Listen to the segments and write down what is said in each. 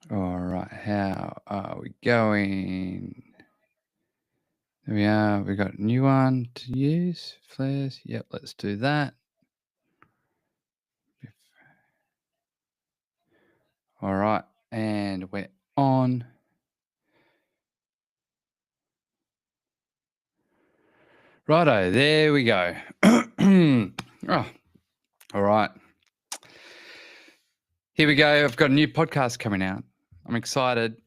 All right, how are we going? There we are. We got a new one to use. Flares. Yep, let's do that. All right, and we're on. Righto, there we go. Oh, all right. Here we go. I've got a new podcast coming out. I'm excited.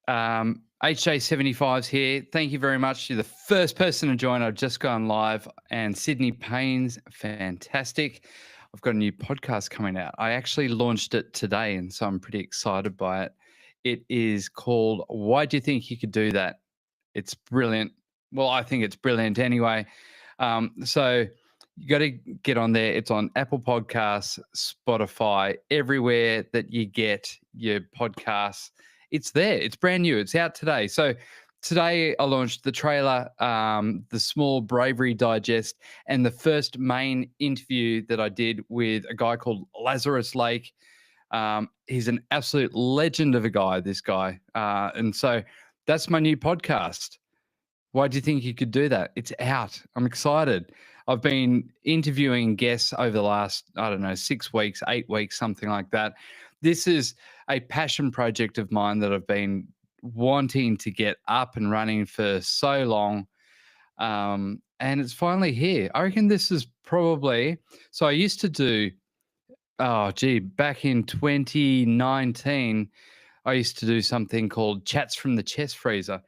HJ75's here. Thank you very much. You're the first person to join. I've just gone live, and Sydney Payne's fantastic. I've got a new podcast coming out. I actually launched it today, and so I'm pretty excited by it. It is called Why Do You Think You Could Do That? It's brilliant. Well, I think it's brilliant anyway. So you got to get on there. It's on Apple Podcasts, Spotify, everywhere that you get your podcasts. It's there. It's brand new. It's out today. So today I launched the trailer, the small Bravery Digest, and the first main interview that I did with a guy called Lazarus Lake. He's an absolute legend of a guy, this guy. And so that's my new podcast. Why do you think you could do that? It's out. I'm excited. I've been interviewing guests over the last, I don't know, 6 weeks, 8 weeks, something like that. This is a passion project of mine that I've been wanting to get up and running for so long. And it's finally here. I reckon this is probably, so I used to do, back in 2019, I used to do something called Chats from the Chest Freezer.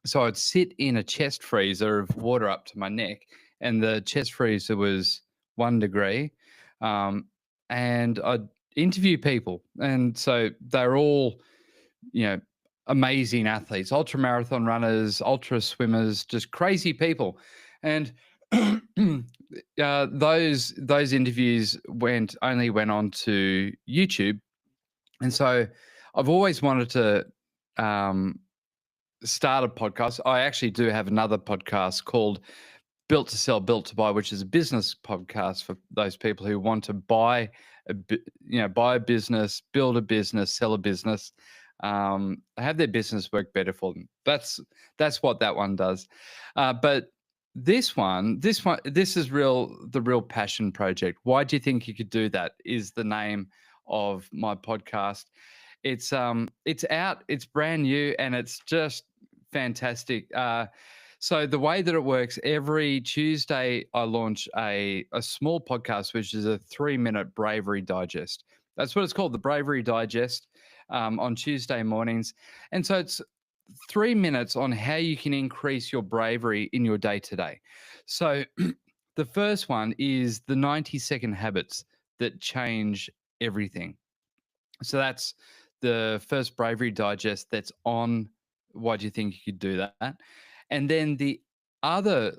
So I'd sit in a chest freezer of water up to my neck, and the chest freezer was 1 degree, and I'd interview people, and so they're all, you know, amazing athletes, ultra marathon runners, ultra swimmers, just crazy people, and those interviews only went on to YouTube, and so I've always wanted to. Start a podcast. I actually do have another podcast called Built to Sell, Built to Buy, which is a business podcast for those people who want to buy buy a business, build a business, sell a business, have their business work better for them. That's what that one does. But this is the real passion project. Why do you think you could do that? Is the name of my podcast. It's out, it's brand new, and it's just fantastic. So the way that it works, every Tuesday I launch a small podcast, which is a 3-minute Bravery Digest. That's what it's called, the Bravery Digest, on Tuesday mornings. And so it's 3 minutes on how you can increase your bravery in your day to day. So the first one is the 90-second habits that change everything. So that's the first Bravery Digest that's on Why Do You Think You Could Do That? And then the other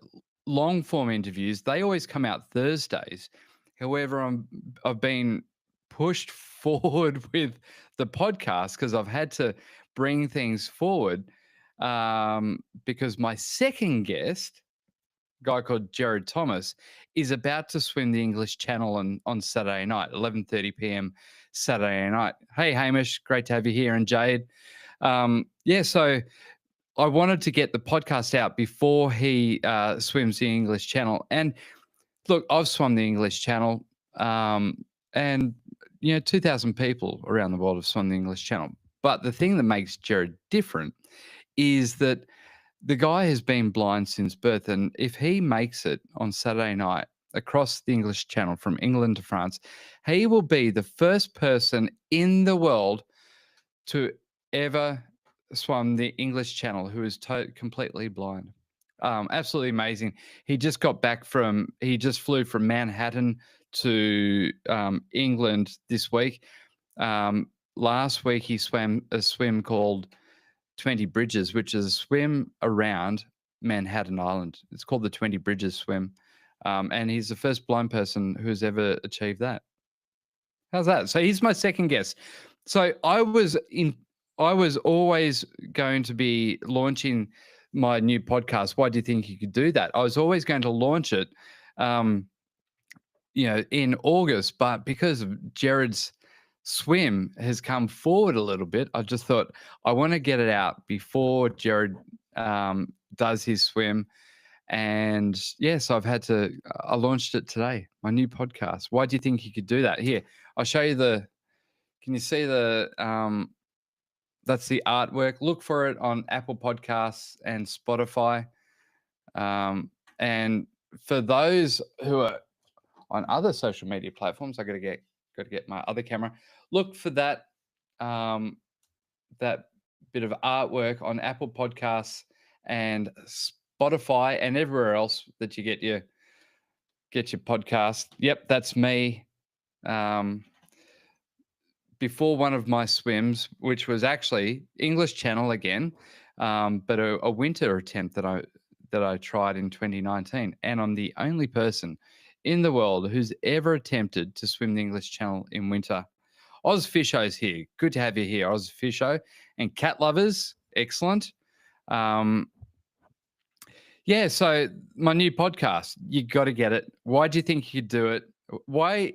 long form interviews, they always come out Thursdays. However, I've been pushed forward with the podcast because I've had to bring things forward, because my second guest, a guy called Jared Thomas, is about to swim the English Channel on Saturday night, 11:30 p.m. Saturday night. Hey, Hamish, great to have you here, and Jade. So I wanted to get the podcast out before he swims the English Channel. And look, I've swum the English Channel, and 2,000 people around the world have swum the English Channel. But the thing that makes Jared different is that the guy has been blind since birth, and if he makes it on Saturday night across the English Channel from England to France, he will be the first person in the world to ever swim the English Channel who is completely blind. Absolutely amazing. He just flew from Manhattan to England this week. Last week he swam a swim called 20 Bridges, which is a swim around Manhattan Island. It's called the 20 Bridges swim. And he's the first blind person who's ever achieved that. How's that? So he's my second guest. So I was always going to be launching my new podcast. Why do you think you could do that? I was always going to launch it, in August, but because of Jared's swim has come forward a little bit. I just thought I want to get it out before Jared does his swim. And yes, I launched it today, my new podcast. Why do you think you could do that? Here, I'll show you can you see that's the artwork. Look for it on Apple Podcasts and Spotify. And for those who are on other social media platforms, I got to get my other camera. Look for that that bit of artwork on Apple Podcasts and Spotify and everywhere else that you get your podcast. Yep, that's me. Before one of my swims, which was actually English Channel again, but a winter attempt that I tried in 2019, and I'm the only person in the world who's ever attempted to swim the English Channel in winter. Oz Fisho's here. Good to have you here, Oz Fisho. And cat lovers, excellent. Yeah, so my new podcast, you got to get it. Why do you think you could do it? Why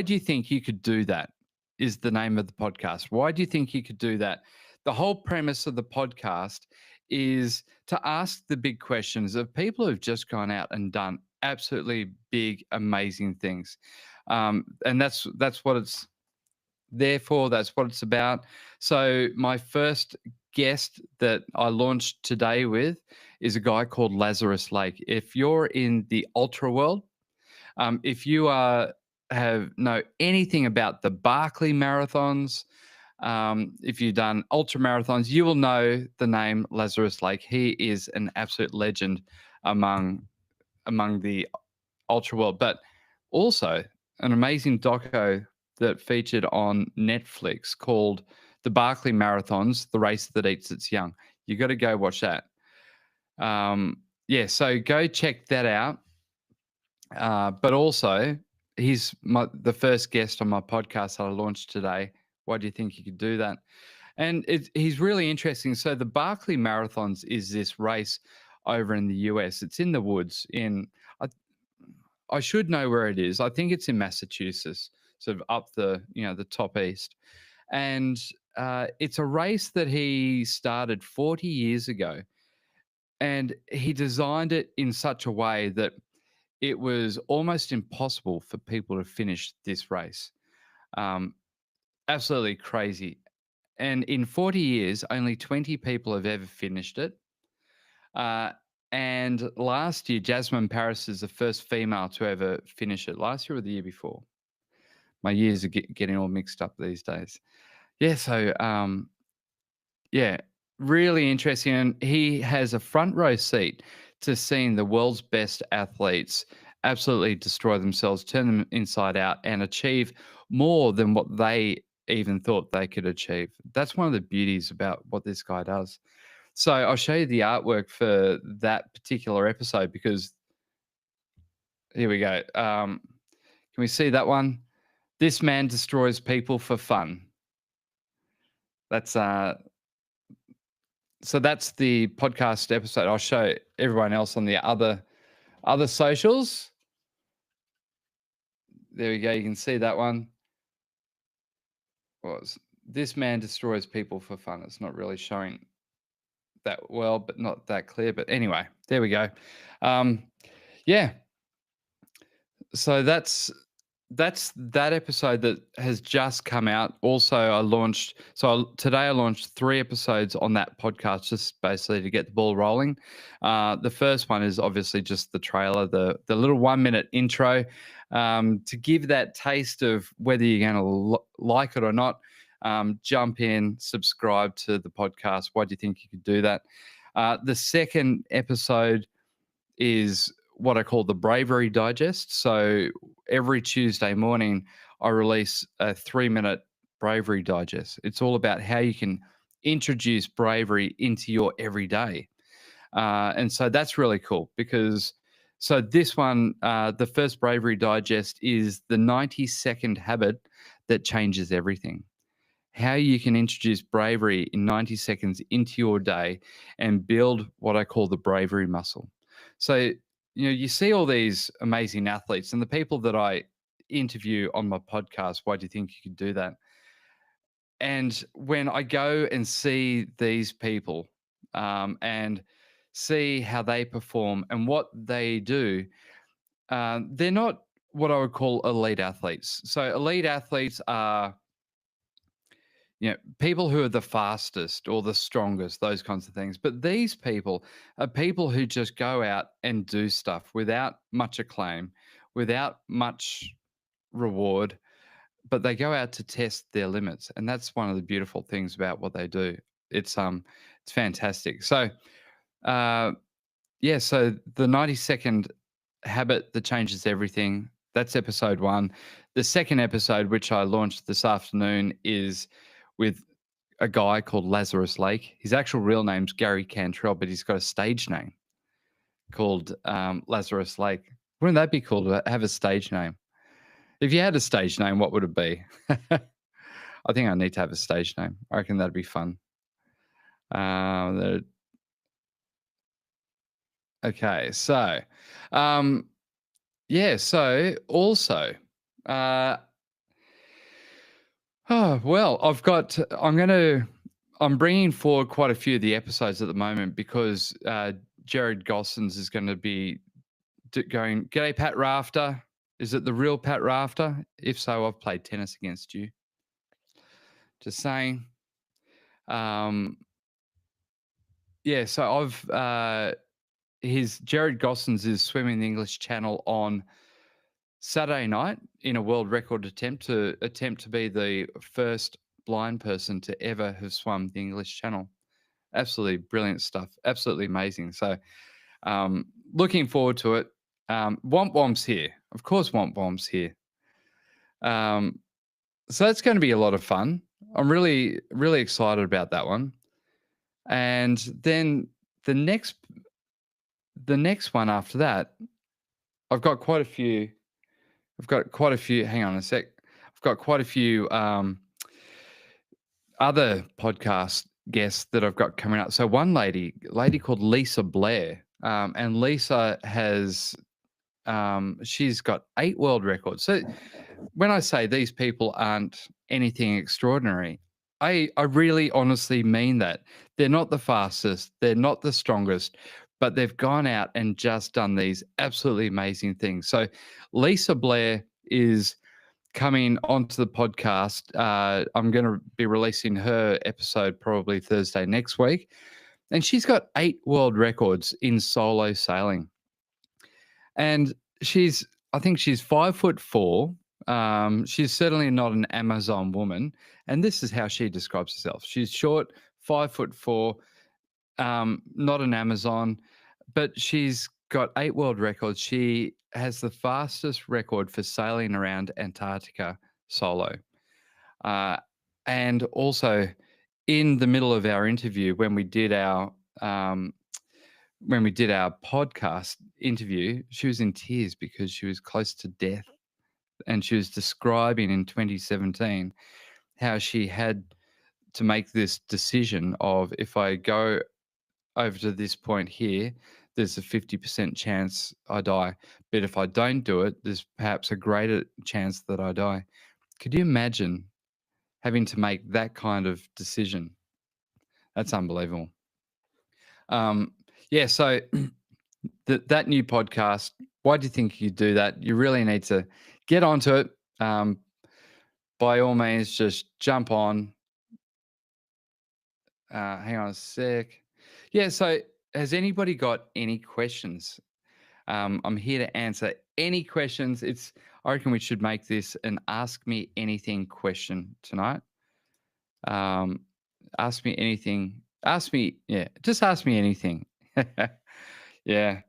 do you think you could do that? Is the name of the podcast. Why do you think you could do that? The whole premise of the podcast is to ask the big questions of people who've just gone out and done absolutely big, amazing things. And that's what it's there for. That's what it's about. So my first guest that I launched today with is a guy called Lazarus Lake. If you're in the ultra world, if you know anything about the Barkley marathons, if you've done ultra marathons, you will know the name Lazarus Lake. He is an absolute legend among the ultra world, but also an amazing doco that featured on Netflix called The Barkley Marathons, The Race That Eats Its Young. You got to go watch that. Yeah, so go check that out. But also, he's the first guest on my podcast that I launched today. Why do you think you could do that? And he's really interesting. So the Barkley Marathons is this race over in the US. It's in the woods. I should know where it is. I think it's in Massachusetts, sort of up the top east. And it's a race that he started 40 years ago. And he designed it in such a way that it was almost impossible for people to finish this race. Absolutely crazy. And in 40 years, only 20 people have ever finished it. And last year, Jasmine Paris is the first female to ever finish it. Last year or the year before? My years are getting all mixed up these days. Yeah, so yeah, really interesting. And he has a front row seat to seeing the world's best athletes absolutely destroy themselves, turn them inside out, and achieve more than what they even thought they could achieve. That's one of the beauties about what this guy does. So I'll show you the artwork for that particular episode because here we go. Can we see that one? This man destroys people for fun. That's so that's the podcast episode. I'll show everyone else on the other socials. There we go. You can see that one. Was this man destroys people for fun? It's not really showing that well, but not that clear. But anyway, there we go. Yeah. So that's that episode that has just come out. Also, today I launched 3 episodes on that podcast, just basically to get the ball rolling. The first one is obviously just the trailer, the little 1-minute intro, to give that taste of whether you're going to like it or not. Jump in, subscribe to the podcast. Why do you think you could do that? The second episode is what I call the Bravery Digest. So every Tuesday morning, I release a 3-minute Bravery Digest. It's all about how you can introduce bravery into your everyday. And so that's really cool because this one, the first Bravery Digest is the 90-second habit that changes everything. How you can introduce bravery in 90 seconds into your day and build what I call the bravery muscle. So, you see all these amazing athletes and the people that I interview on my podcast. Why do you think you could do that? And when I go and see these people and see how they perform and what they do, they're not what I would call elite athletes. So elite athletes are, people who are the fastest or the strongest, those kinds of things. But these people are people who just go out and do stuff without much acclaim, without much reward, but they go out to test their limits, and that's one of the beautiful things about what they do. It's fantastic. So uh yeah, so the 90-second habit that changes everything, that's episode 1. The second episode, which I launched this afternoon, is with a guy called Lazarus Lake. His actual real name's Gary Cantrell, but he's got a stage name called Lazarus Lake. Wouldn't that be cool to have a stage name? If you had a stage name, what would it be? I think I need to have a stage name. I reckon that'd be fun. Uh, okay, so yeah, so also, uh, oh well, I'm bringing forward quite a few of the episodes at the moment because Jared Gossens is going to be going. G'day, Pat Rafter. Is it the real Pat Rafter? If so, I've played tennis against you. Just saying. Yeah, so Jared Gossens is swimming the English Channel on Saturday night in a world record attempt to be the first blind person to ever have swum the English Channel. Absolutely brilliant stuff. Absolutely amazing. So looking forward to it. Womp Womp's here. Of course Womp Womp's here. So that's going to be a lot of fun. I'm really, really excited about that one. And then the next one after that, I've got quite a few. Hang on a sec. I've got quite a few other podcast guests that I've got coming up. So one lady called Lisa Blair, and Lisa has she's got 8 world records. So when I say these people aren't anything extraordinary, I really honestly mean that. They're not the fastest, they're not the strongest, but they've gone out and just done these absolutely amazing things. So Lisa Blair is coming onto the podcast. I'm going to be releasing her episode probably Thursday next week. And she's got 8 world records in solo sailing. And I think she's 5'4". She's certainly not an Amazon woman. And this is how she describes herself. She's short, 5'4", not an Amazon, but she's got 8 world records. She has the fastest record for sailing around Antarctica solo. And also, in the middle of our interview, when we did our podcast interview, she was in tears because she was close to death, and she was describing in 2017 how she had to make this decision of, if I go over to this point here, there's a 50% chance I die. But if I don't do it, there's perhaps a greater chance that I die. Could you imagine having to make that kind of decision? That's unbelievable. Yeah, so that new podcast, why do you think you do that? You really need to get onto it. By all means, just jump on. Hang on a sec. Yeah, so has anybody got any questions? I'm here to answer any questions. I reckon we should make this an Ask Me Anything question tonight. Ask me anything. Just ask me anything. Yeah.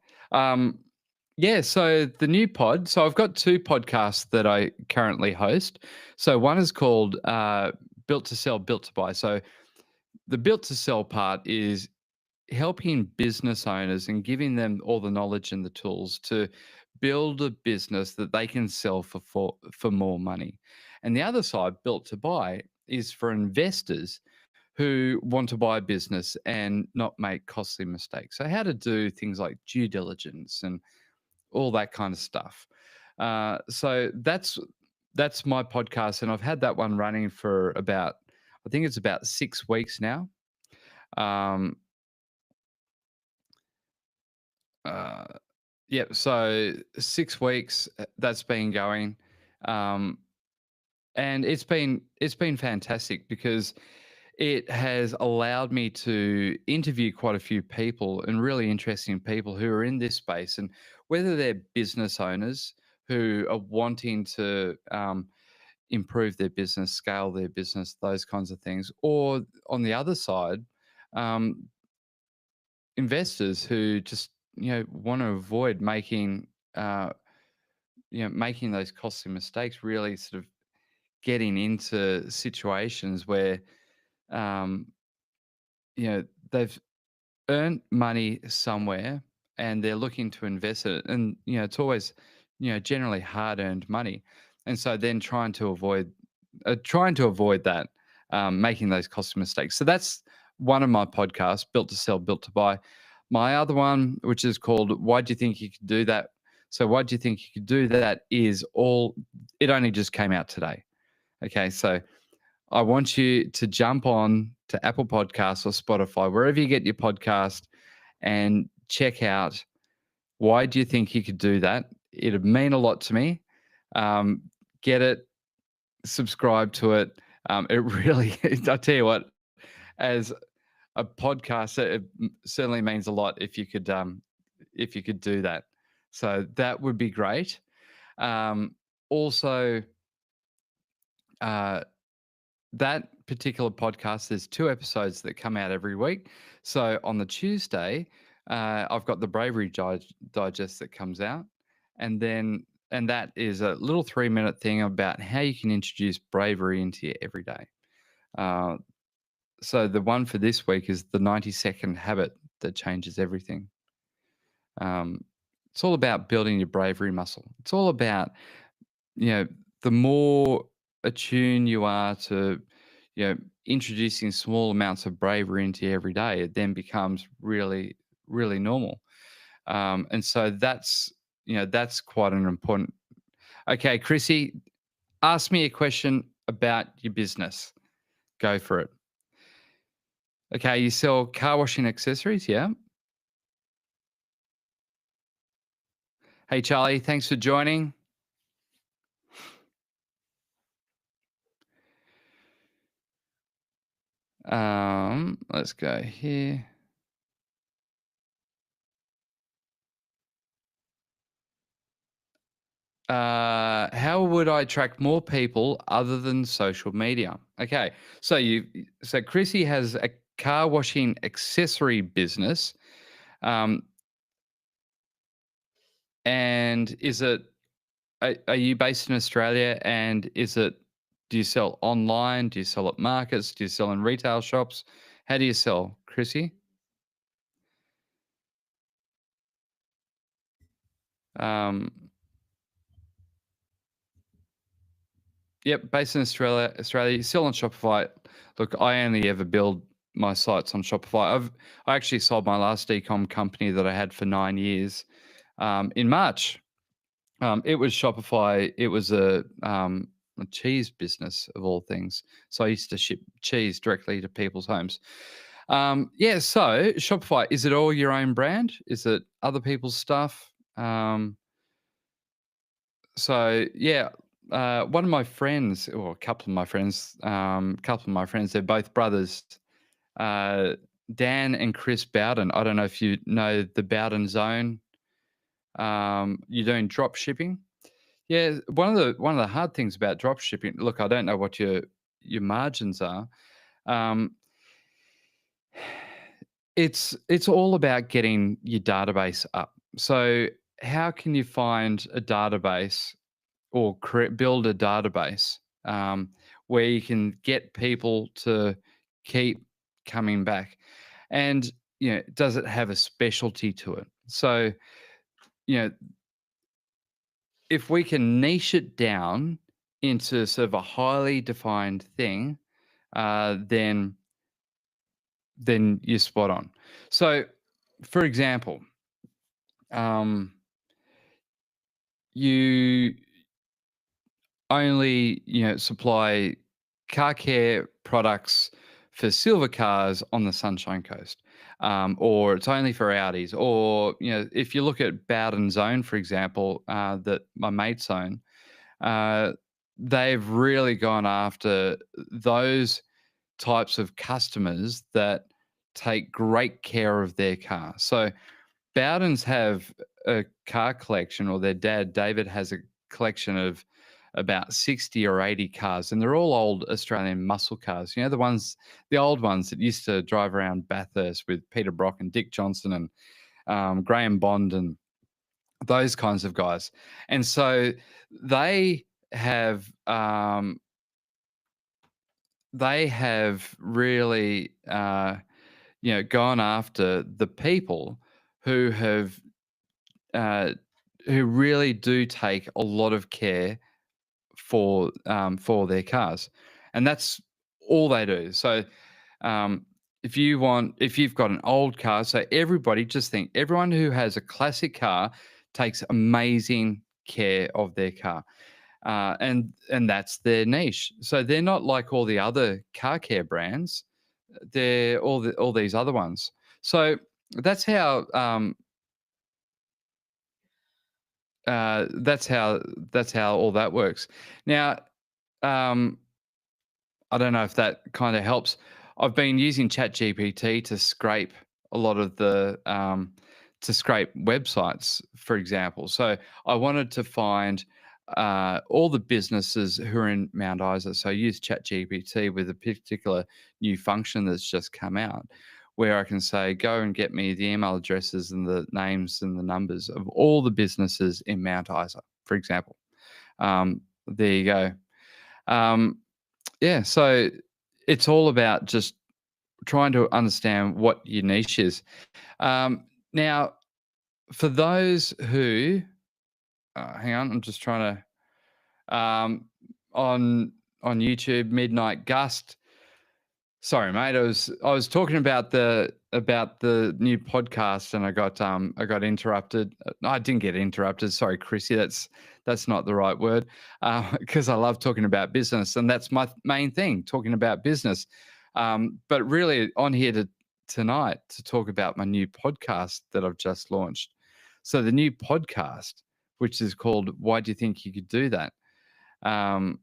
Yeah, so the new pod. So I've got 2 podcasts that I currently host. So one is called Built to Sell, Built to Buy. So the Built to Sell part is helping business owners and giving them all the knowledge and the tools to build a business that they can sell for more money. And the other side, Built to Buy, is for investors who want to buy a business and not make costly mistakes. So how to do things like due diligence and all that kind of stuff. So that's my podcast, and I've had that one running for about, I think it's about 6 weeks now. Um, uh, yeah, so 6 weeks that's been going, um, and it's been fantastic because it has allowed me to interview quite a few people and really interesting people who are in this space, and whether they're business owners who are wanting to improve their business, scale their business, those kinds of things, or on the other side, um, investors who just want to avoid uh, making those costly mistakes, really sort of getting into situations where um, they've earned money somewhere and they're looking to invest it, and it's always generally hard earned money, and so then trying to avoid that, making those cost mistakes. So that's one of my podcasts, Built to Sell, Built to Buy. My other one, which is called Why Do You Think You Could Do That? So why do you think you could do that is all, it only just came out today. Okay, so I want you to jump on to Apple Podcasts or Spotify, wherever you get your podcast, and check out Why Do You Think You Could Do That? It'd mean a lot to me. Um, get it, subscribe to it. It really, I tell you what, as a podcaster, it certainly means a lot if you could do that. So that would be great. Also, uh, that particular podcast, there's 2 episodes that come out every week. So on the Tuesday, I've got the Bravery Digest that comes out, and then and that is a little 3-minute thing about how you can introduce bravery into your everyday. Uh, so the one for this week is the 90-second habit that changes everything. Um, it's all about building your bravery muscle. It's all about, you know, the more attuned you are to, introducing small amounts of bravery into your every day, it then becomes really, really normal. And so that's quite an important. Okay, Chrissy, ask me a question about your business. Go for it. Okay, you sell car washing accessories, yeah? Hey, Charlie, thanks for joining. Let's go here. How would I attract more people other than social media? Okay, so Chrissy has a car washing accessory business, um, and are you based in Australia? And do you sell online? Do you sell at markets? Do you sell in retail shops? How do you sell, Chrissy? Um, Yep, based in Australia. Australia, you sell on Shopify. Look, I only ever build my sites on Shopify. I actually sold my last e-com company that I had for 9 years in March. It was Shopify. It was a cheese business of all things. So I used to ship cheese directly to people's homes. Yeah. So Shopify, is it all your own brand? Is it other people's stuff? So yeah, one of my friends, or a couple of my friends, they're both brothers, uh, Dan and Chris Bowden. I don't know if you know the Bowden Zone. You're doing drop shipping. Yeah, one of the hard things about drop shipping. Look, I don't know what your margins are. Um, it's all about getting your database up. So how can you find a database or build a database where you can get people to keep coming back? And does it have a specialty to it? So you know, if we can niche it down into sort of a highly defined thing, then you're spot on. So, for example, um, you only, supply car care products for silver cars on the Sunshine Coast, or it's only for Audis, or if you look at Bowden's Own, for example, that my mates own, uh, they've really gone after those types of customers that take great care of their car. So Bowdens have a car collection, or their dad, David, has a collection of about 60 or 80 cars, and they're all old Australian muscle cars. The old ones that used to drive around Bathurst with Peter Brock and Dick Johnson and Graham Bond and those kinds of guys. And so they have um, they have really gone after the people who have uh, who really do take a lot of care for their cars, and that's all they do. So, um, if you've got an old car, so everybody just think everyone who has a classic car takes amazing care of their car, and that's their niche. So they're not like all the other car care brands. They're all these other ones. So that's how um, that's how all that works. Now, um, I don't know if that kind of helps. I've been using ChatGPT to scrape a lot of to scrape websites, for example. So I wanted to find all the businesses who are in Mount Isa. So I use ChatGPT with a particular new function that's just come out, where I can say, go and get me the email addresses and the names and the numbers of all the businesses in Mount Isa, for example. There you go. Um, yeah, so it's all about just trying to understand what your niche is. Now, for those who, hang on, I'm just trying to, on YouTube, Midnight Gust. Sorry, mate. I was talking about the new podcast, and I got interrupted. I didn't get interrupted. Sorry, Chrissy. That's not the right word, because I love talking about business, and that's my main thing, talking about business. But really, on here tonight to talk about my new podcast that I've just launched. So the new podcast, which is called "Why Do You Think You Could Do That?" Um,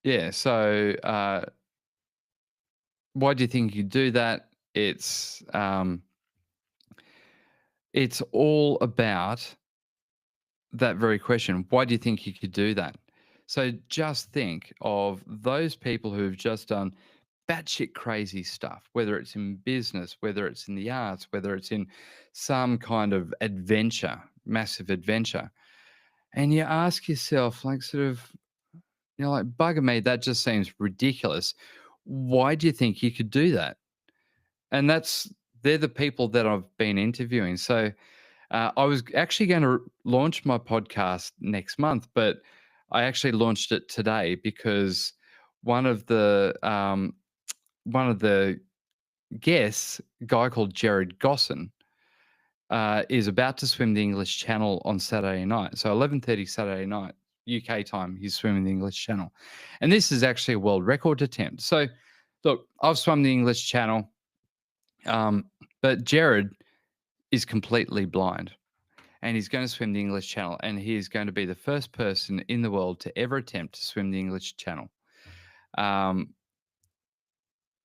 yeah. So. Why do you think you do that? It's all about that very question. Why do you think you could do that? So just think of those people who've just done batshit crazy stuff, whether it's in business, whether it's in the arts, whether it's in some kind of adventure, massive adventure. And you ask yourself, like, sort of, like, bugger me, that just seems ridiculous. Why do you think you could do that? And they're the people that I've been interviewing. So I was actually going to launch my podcast next month, but I actually launched it today because one of the um, one of the guests, a guy called Jared Gosson, is about to swim the English Channel on Saturday night. So 11:30 Saturday night UK time, he's swimming the English Channel, and this is actually a world record attempt. So look, I've swum the English Channel. Um, but Jared is completely blind, and he's going to swim the English Channel, and he is going to be the first person in the world to ever attempt to swim the English Channel. Um,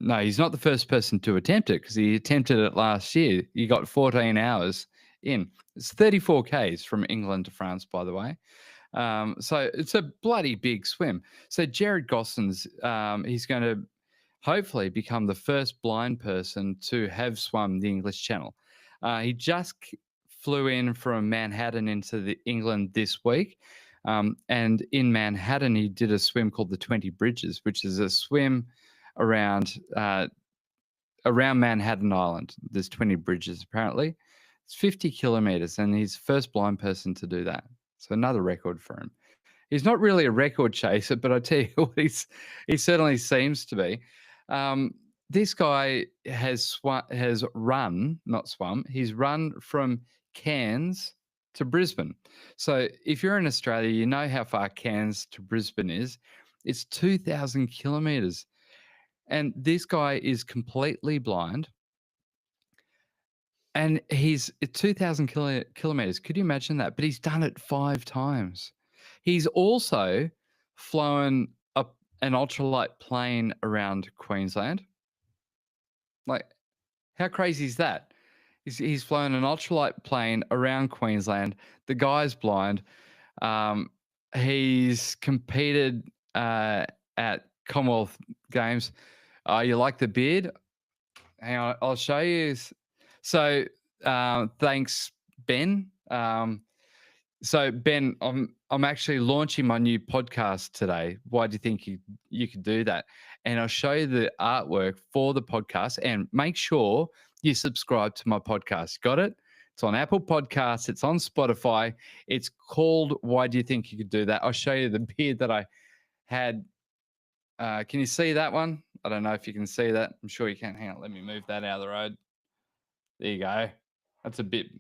no, he's not the first person to attempt it, because he attempted it last year. He got 14 hours in. It's 34 Ks from England to France, by the way. So it's a bloody big swim. So Jared Gossens, he's going to hopefully become the first blind person to have swum the English Channel. He just flew in from Manhattan into England this week. And in Manhattan, he did a swim called the 20 Bridges, which is a swim around around Manhattan Island. There's 20 bridges apparently. It's 50 kilometers, and he's the first blind person to do that. So another record for him. He's not really a record chaser, but I tell you what, he certainly seems to be. Um, this guy has run, not swum. He's run from Cairns to Brisbane. So if you're in Australia, you know how far Cairns to Brisbane is. It's 2,000 kilometers. And this guy is completely blind. And he's 2,000 kilometers. Could you imagine that? But he's done it 5 times. He's also flown an ultralight plane around Queensland. Like, how crazy is that? He's flown an ultralight plane around Queensland. The guy's blind. Um, he's competed at Commonwealth Games. You like the beard? Hang on, I'll show you. So thanks, Ben. So Ben, I'm actually launching my new podcast today. Why do you think you could do that? And I'll show you the artwork for the podcast. And make sure you subscribe to my podcast. Got it? It's on Apple Podcasts. It's on Spotify. It's called Why Do You Think You Could Do That? I'll show you the beard that I had. Can you see that one? I don't know if you can see that. I'm sure you can. Hang on, let me move that out of the road. There you go. That's a bit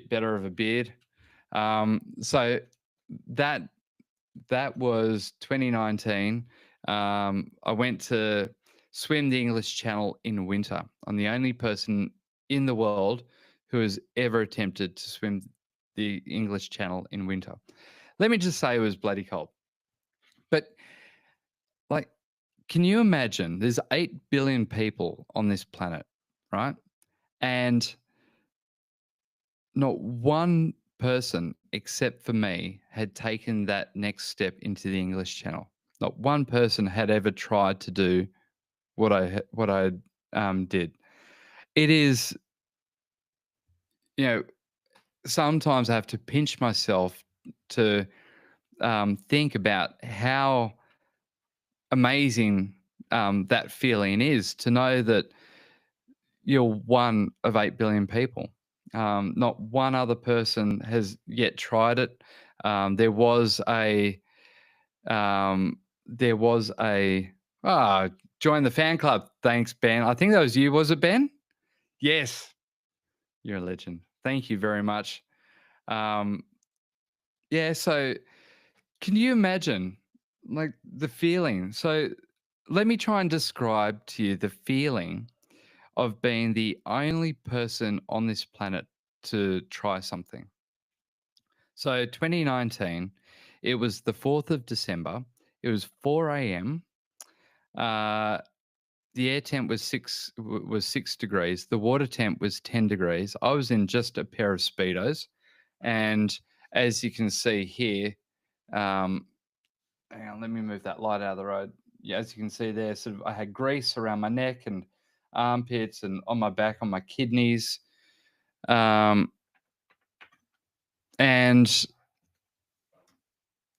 better of a beard. So that was 2019. I went to swim the English Channel in winter. I'm the only person in the world who has ever attempted to swim the English Channel in winter. Let me just say it was bloody cold. But like, can you imagine there's 8 billion people on this planet, right? And not one person except for me had taken that next step into the English Channel. Not one person had ever tried to do what I did. It is, sometimes I have to pinch myself to think about how amazing that feeling is, to know that you're one of 8 billion people. Not one other person has yet tried it. There was a join the fan club. Thanks, Ben. I think that was you. Was it Ben? Yes. You're a legend. Thank you very much. Yeah. So can you imagine like the feeling? So let me try and describe to you the feeling of being the only person on this planet to try something. So 2019, it was the 4th of December. It was 4 a.m. The air temp was 6 degrees. The water temp was 10 degrees. I was in just a pair of Speedos. And as you can see here, hang on, let me move that light out of the road. Yeah, as you can see there, sort of I had grease around my neck and armpits and on my back, on my kidneys. And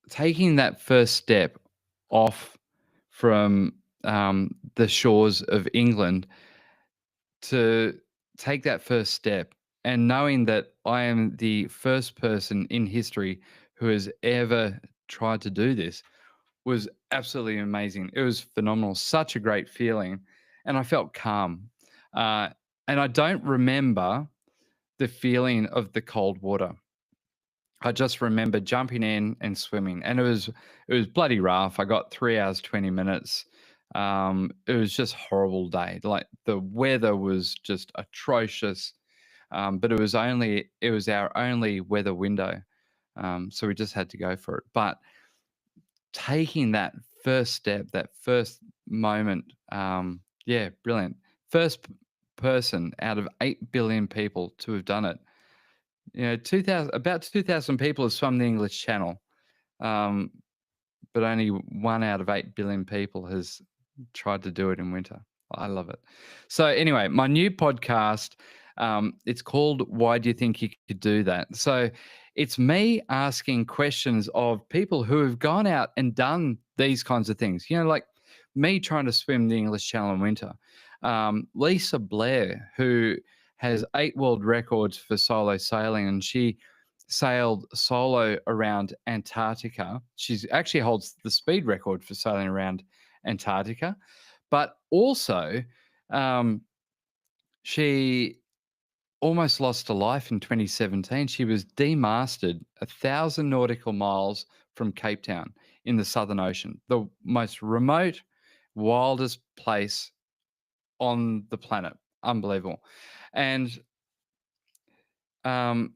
taking that first step off from the shores of England, to take that first step and knowing that I am the first person in history who has ever tried to do this was absolutely amazing. It was phenomenal. Such a great feeling. And I felt calm. And I don't remember the feeling of the cold water. I just remember jumping in and swimming, and it was bloody rough. I got 3 hours 20 minutes. It was just horrible day. Like the weather was just atrocious, but it was our only weather window, so we just had to go for it. But taking that first step, that first moment, yeah, brilliant. First person out of 8 billion people to have done it. 2,000 people have swum the English Channel, but only 1 out of 8 billion people has tried to do it in winter. I love it. So anyway, my new podcast, it's called Why Do You Think You Could Do That? So it's me asking questions of people who have gone out and done these kinds of things. Like me trying to swim the English Channel in winter. Lisa Blair, who has 8 world records for solo sailing, and she sailed solo around Antarctica. She actually holds the speed record for sailing around Antarctica. But also, Um, she almost lost her life in 2017. She was demasted 1,000 nautical miles from Cape Town in the Southern Ocean, the most remote, wildest place on the planet. Unbelievable. And um,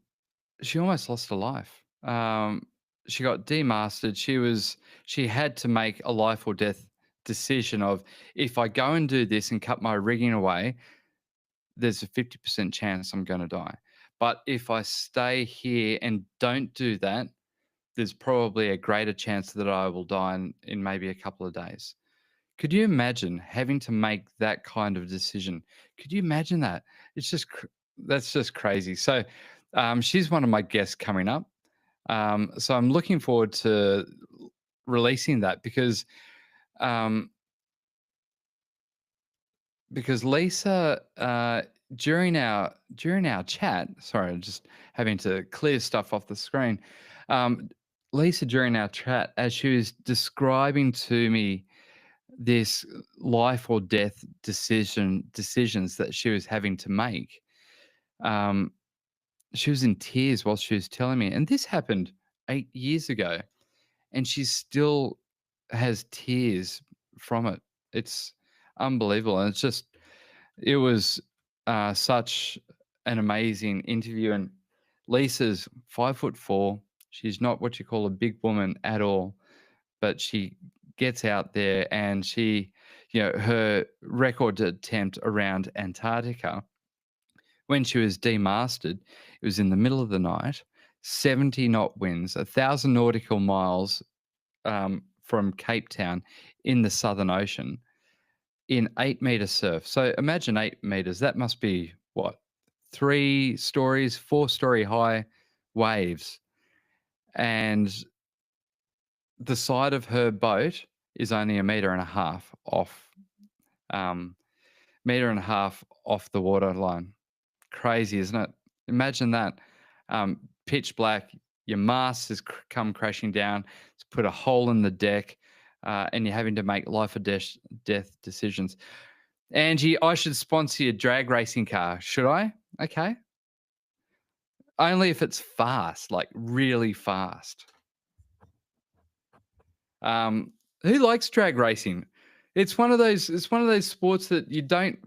she almost lost her life. She got demasted. She had to make a life or death decision of, if I go and do this and cut my rigging away, there's a 50% chance I'm going to die. But if I stay here and don't do that, there's probably a greater chance that I will die in maybe a couple of days. Could you imagine having to make that kind of decision? Could you imagine that? It's just that's just crazy. So, she's one of my guests coming up. So I'm looking forward to releasing that um, because Lisa, during our chat, sorry, I'm just having to clear stuff off the screen. Um, Lisa, during our chat, as she was describing to me this life or death decisions that she was having to make, um, she was in tears while she was telling me, and this happened 8 years ago, and she still has tears from it. It's unbelievable, and it was such an amazing interview. And Lisa's 5'4". She's not what you call a big woman at all, but she gets out there and her record attempt around Antarctica, when she was demasted, it was in the middle of the night, 70 knot winds, 1,000 nautical miles from Cape Town in the Southern Ocean in 8-meter surf. So imagine 8 meters. That must be what, 3 stories, 4-story high waves. And the side of her boat is only a meter and a half off, um, the water line. Crazy, isn't it? Imagine that. Pitch black, your mast has come crashing down. It's put a hole in the deck, and you're having to make life or death decisions. Angie, I should sponsor your drag racing car. Should I? Okay. Only if it's fast, like really fast. Um, who likes drag racing? It's one of those sports that you don't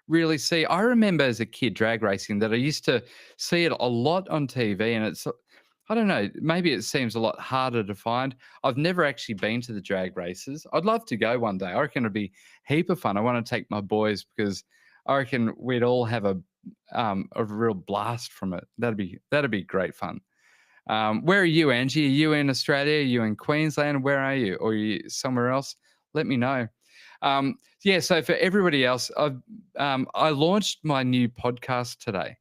really see. I remember as a kid drag racing that I used to see it a lot on TV, and I don't know, maybe it seems a lot harder to find. I've never actually been to the drag races. I'd love to go one day. I reckon it'd be a heap of fun. I want to take my boys because I reckon we'd all have a real blast from it. That'd be great fun. Where are you, Angie? Are you in Australia? Are you in Queensland? Where are you? Or are you somewhere else? Let me know. Yeah, so for everybody else, I launched my new podcast today,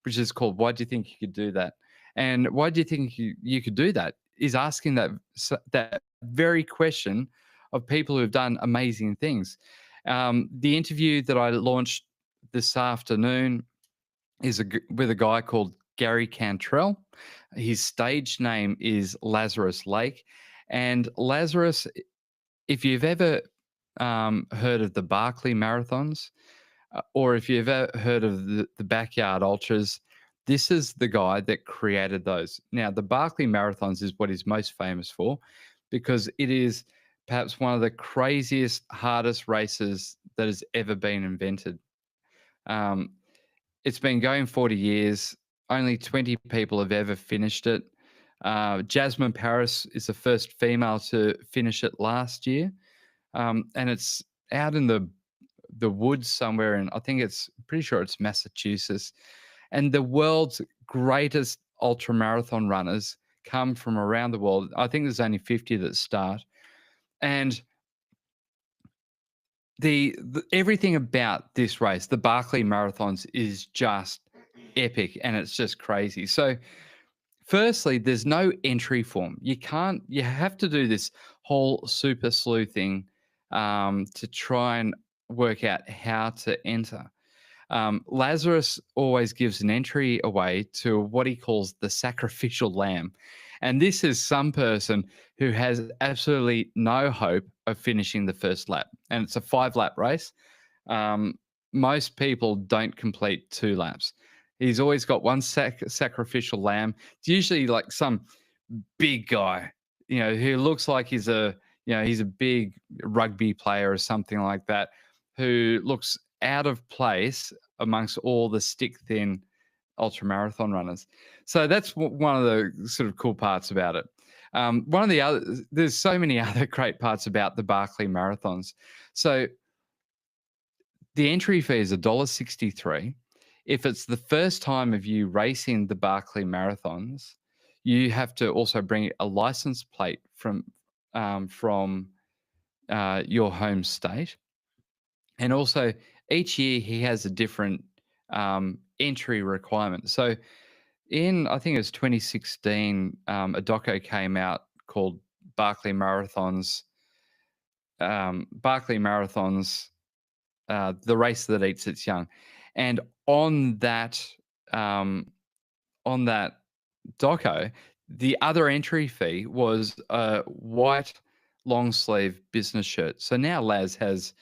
which is called "Why Do You Think You Could Do That?" And why do you think you could do that? Is asking that very question of people who have done amazing things. The interview that I launched this afternoon is with a guy called Gary Cantrell. His stage name is Lazarus Lake. And Lazarus, if you've ever heard of the Barkley Marathons, or if you've ever heard of the Backyard Ultras, this is the guy that created those. Now, the Barkley Marathons is what he's most famous for because it is perhaps one of the craziest, hardest races that has ever been invented. Um, it's been going 40 years. Only 20 people have ever finished it. Jasmine Paris is the first female to finish it last year. And it's out in the woods somewhere, and I think it's pretty sure it's Massachusetts. And the world's greatest ultra marathon runners come from around the world. I think there's only 50 that start. And everything about this race, the Barkley Marathons, is just epic, and it's just crazy. So, firstly, there's no entry form. You have to do this whole super sleuth thing to try and work out how to enter. Lazarus always gives an entry away to what he calls the sacrificial lamb. And this is some person who has absolutely no hope of finishing the first lap. And it's a 5-lap race. Um, most people don't complete 2 laps. He's always got one sacrificial lamb. It's usually like some big guy, who looks like he's a big rugby player or something like that, who looks out of place amongst all the stick thin ultra marathon runners. So that's one of the sort of cool parts about it. One of the other, there's so many other great parts about the Barkley marathons. So the entry fee is $1.63. If it's the first time of you racing the Barkley marathons, you have to also bring a license plate from your home state. And also each year he has a different entry requirement. So I think it was 2016, a doco came out called Barkley Marathons, the race that eats its young. And on that doco, the other entry fee was a white long sleeve business shirt. So now Laz has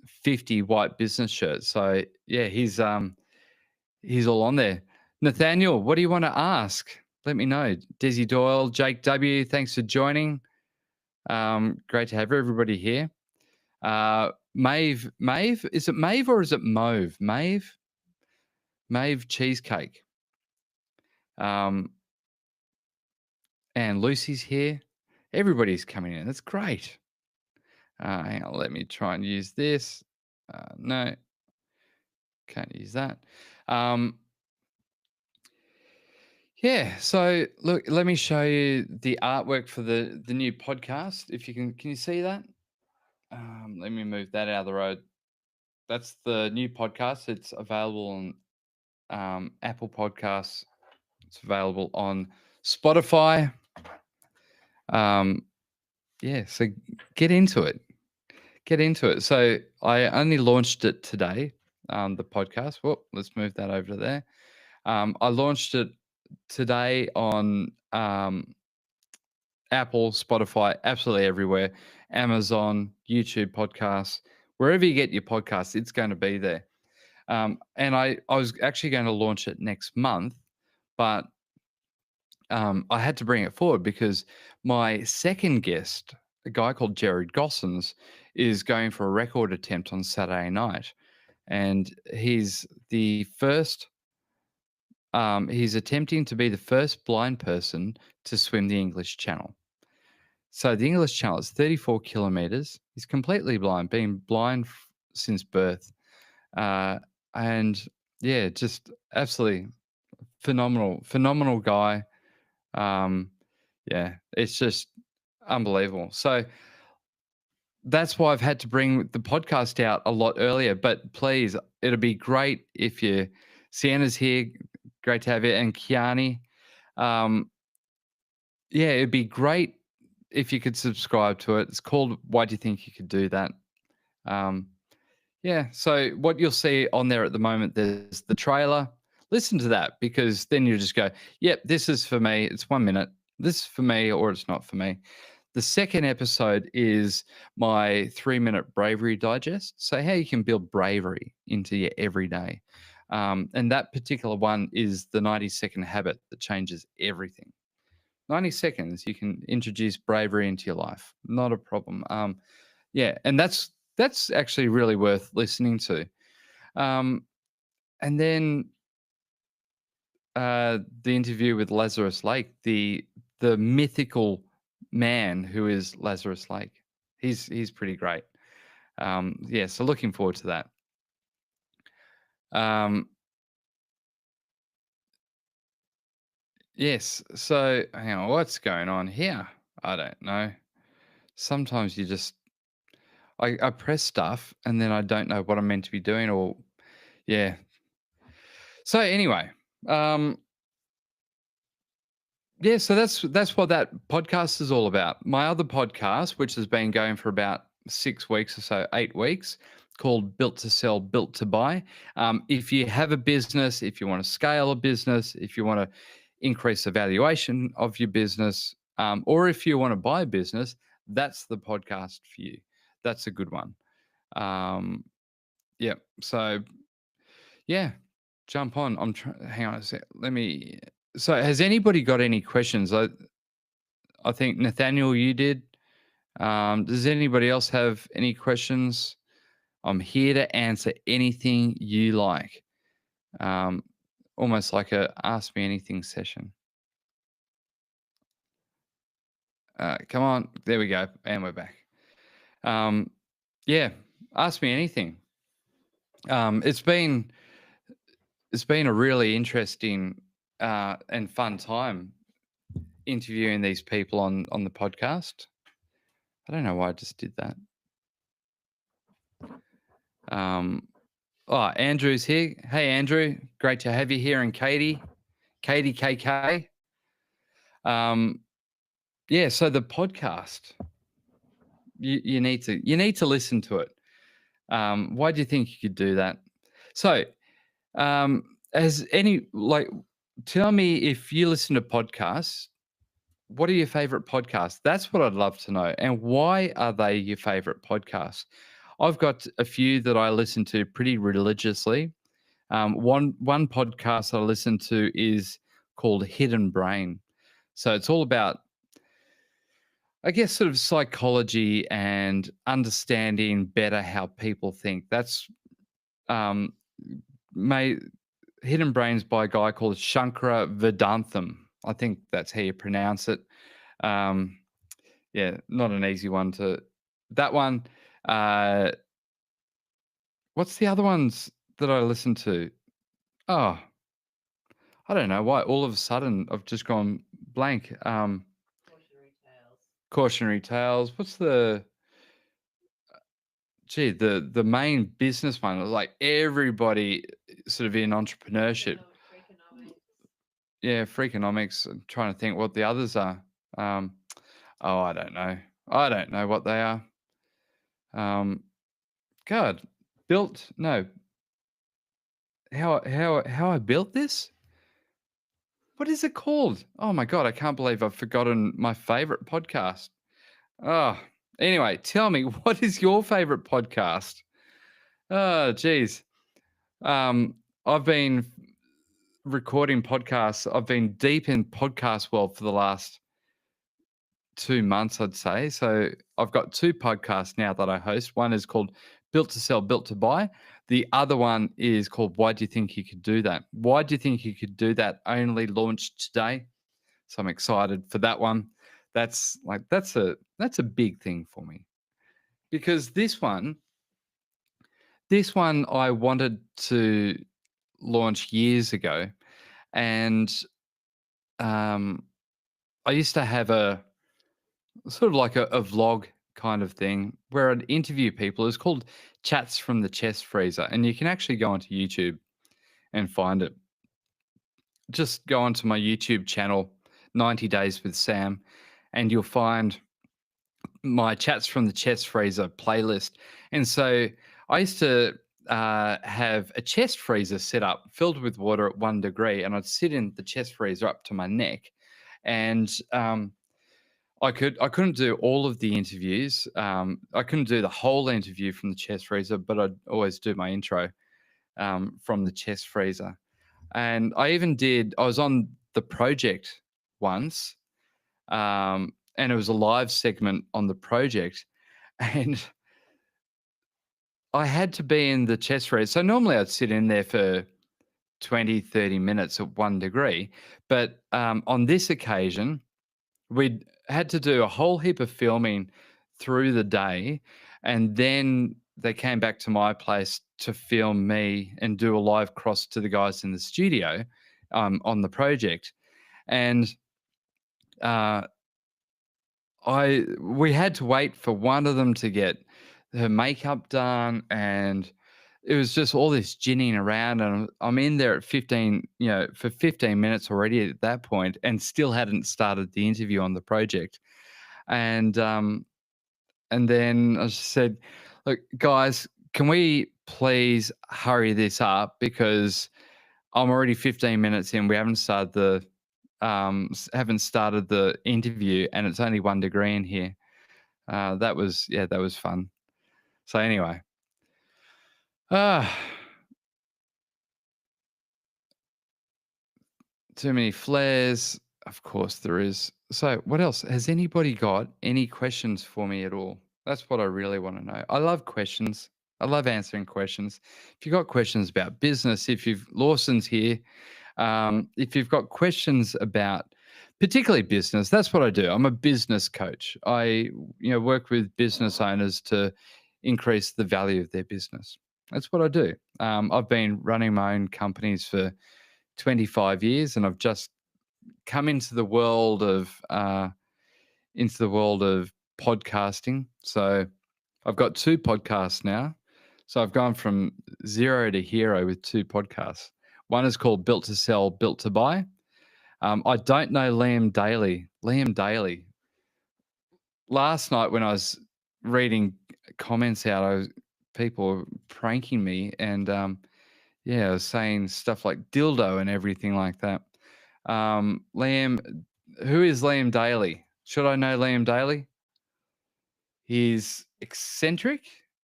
50 white business shirts. So yeah, he's all on there. Nathaniel, what do you want to ask? Let me know. Desi Doyle, Jake W, thanks for joining. Great to have everybody here. Maeve, is it Maeve or is it Mauve? Maeve Cheesecake. And Lucy's here. Everybody's coming in. That's great. Hang on, let me try and use this. No, can't use that. Yeah, so look, let me show you the artwork for the new podcast. If you can you see that? Let me move that out of the road. That's the new podcast. It's available on Apple Podcasts. It's available on Spotify. Yeah, so get into it. So I only launched it today, the podcast. Whoop, let's move that over to there. I launched it today on Apple, Spotify, absolutely everywhere, Amazon, YouTube podcasts, wherever you get your podcasts, it's going to be there. And I was actually going to launch it next month, but I had to bring it forward because my second guest, a guy called Jared Gossens, is going for a record attempt on Saturday night. And he's the first, he's attempting to be the first blind person to swim the English Channel. So the English Channel is 34 kilometers. He's completely blind, been blind since birth. And yeah, just absolutely phenomenal guy. Yeah, it's just unbelievable. So that's why I've had to bring the podcast out a lot earlier. But please, it'll be great if Sienna's here. Great to have you. And Kiani. Yeah, it'd be great if you could subscribe to it. It's called Why Do You Think You Could Do That? Yeah, so what you'll see on there at the moment, there's the trailer. Listen to that, because then you just go, yep, this is for me. It's 1 minute. This is for me, or it's not for me. The second episode is my 3-minute bravery digest. So how you can build bravery into your everyday. And that particular one is the 90-second habit that changes everything. 90 seconds, you can introduce bravery into your life. Not a problem. Yeah, and that's actually really worth listening to. And then the interview with Lazarus Lake, the mythical man who is Lazarus Lake. He's pretty great. Yeah, so looking forward to that. Yes, so hang on, what's going on here? I don't know. Sometimes you just I press stuff and then I don't know what I'm meant to be doing, or yeah. So anyway, yeah, so that's what that podcast is all about. My other podcast, which has been going for about 6 weeks or so, 8 weeks, called Built to Sell, Built to Buy. If you have a business, if you want to scale a business, if you want to increase the valuation of your business, or if you want to buy a business, that's the podcast for you. That's a good one. Yeah. So yeah, jump on. Hang on a sec. Let me. So has anybody got any questions? I think Nathaniel, you did. Does anybody else have any questions? I'm here to answer anything you like. Um, Almost like a ask me anything session. Come on, there we go, and we're back. Um, yeah, ask me anything. Um, it's been it's been a really interesting and fun time interviewing these people on the podcast. I don't know why I just did that. Um, oh, Andrew's here. Hey, Andrew, great to have you here, and Katie KK. Um, yeah, so the podcast, you need to listen to it. Why do you think you could do that? So, as any like, tell me if you listen to podcasts. What are your favorite podcasts? That's what I'd love to know. And why are they your favorite podcasts? I've got a few that I listen to pretty religiously. One podcast I listen to is called Hidden Brain. So it's all about, I guess, sort of psychology and understanding better how people think. That's um, made Hidden Brains by a guy called Shankara Vedantam. I think that's how you pronounce it. Um, yeah, not an easy one to. That one. Uh, what's the other ones that I listen to? Oh, I don't know why. All of a sudden, I've just gone blank. Cautionary Tales. What's the the main business one? Like everybody, sort of in entrepreneurship. Yeah, Freakonomics. I'm trying to think what the others are. Um, oh, I don't know. I don't know what they are. Um, God, built no. How I built this? What is it called? Oh my god, I can't believe I've forgotten my favorite podcast. Oh, anyway, tell me, what is your favorite podcast? Oh, geez. I've been recording podcasts. I've been deep in podcast world for the last 2 months, I'd say. So I've got two podcasts now that I host. One is called Built to Sell, Built to Buy. The other one is called Why Do You Think You Could Do That? Why Do You Think You Could Do That? Only launched today. So I'm excited for that one. That's a big thing for me. Because this one I wanted to launch years ago. And I used to have a sort of like a vlog kind of thing where I'd interview people. It's called Chats from the Chest Freezer, and you can actually go onto YouTube and find it. Just go onto my YouTube channel, 90 Days with Sam, and you'll find my Chats from the Chest Freezer playlist. And so I used to have a chest freezer set up filled with water at 1 degree, and I'd sit in the chest freezer up to my neck, and I couldn't do all of the interviews. I couldn't do the whole interview from the chest freezer, but I'd always do my intro from the chest freezer. And I was on The Project once, and it was a live segment on The Project, and I had to be in the chest freezer. So normally I'd sit in there for 20, 30 minutes at 1 degree. But on this occasion, we had to do a whole heap of filming through the day, and then they came back to my place to film me and do a live cross to the guys in the studio on the project. And uh, we had to wait for one of them to get her makeup done, and it was just all this ginning around, and I'm in there at 15, for 15 minutes already at that point, and still hadn't started the interview on the project. And then I just said, "Look, guys, can we please hurry this up, because I'm already 15 minutes in. We haven't started the interview, and it's only 1 degree in here." That was fun. So anyway, Ah, too many flares. Of course there is. So, what else? Has anybody got any questions for me at all? That's what I really want to know. I love questions. I love answering questions. If you've got questions about business, if you've Lawson's here, if you've got questions about particularly business, that's what I do. I'm a business coach. I work with business owners to increase the value of their business. That's what I do. I've been running my own companies for 25 years, and I've just come into the world of podcasting. So I've got two podcasts now. So I've gone from zero to hero with two podcasts. One is called Built to Sell, Built to Buy. I don't know Liam Daly. Liam Daly. Last night when I was reading comments out, people were pranking me, and yeah, I was saying stuff like dildo and everything like that. Liam, who is Liam Daly? Should I know Liam Daly? He's eccentric.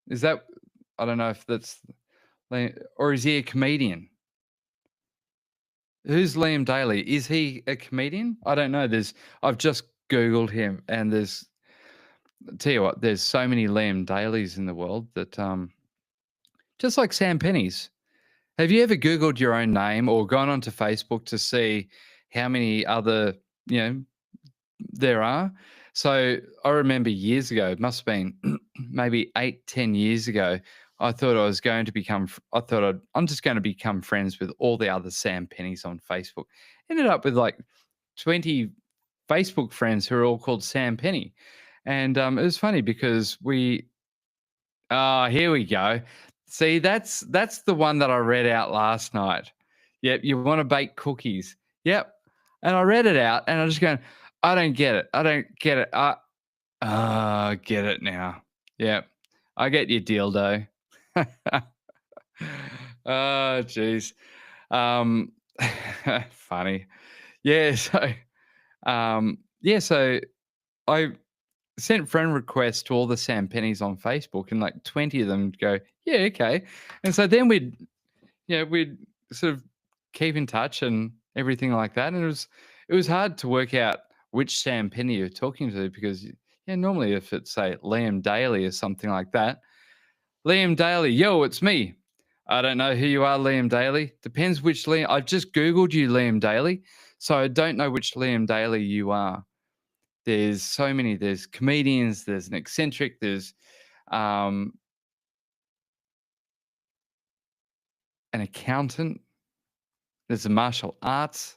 Is that? I don't know if that's or is he a comedian? Who's Liam Daly? Is he a comedian? I don't know. I've just Googled him, and tell you what, there's so many Liam Dalys in the world that just like Sam Penny's. Have you ever Googled your own name or gone onto Facebook to see how many other, you know, there are? So I remember years ago, it must have been maybe 8, 10 years ago, I thought I was going to become, I thought I'm just going to become friends with all the other Sam Pennies on Facebook. Ended up with like 20 Facebook friends who are all called Sam Penny. And it was funny because here we go. See, that's the one that I read out last night. Yep, you want to bake cookies. Yep. And I read it out and I'm just going, I don't get it. I don't get it. Get it now. Yep. I get your dildo. Oh, geez. Um, funny. Yeah. So I sent friend requests to all the Sam Pennies on Facebook, and like 20 of them go, yeah, okay. And so then we'd sort of keep in touch and everything like that. And it was hard to work out which Sam Penny you're talking to because yeah, normally if it's say Liam Daly or something like that, Liam Daly, yo, it's me. I don't know who you are, Liam Daly. Depends which Liam. I've just Googled you, Liam Daly. So I don't know which Liam Daly you are. There's so many. There's comedians. There's an eccentric. There's um, an accountant. There's a martial arts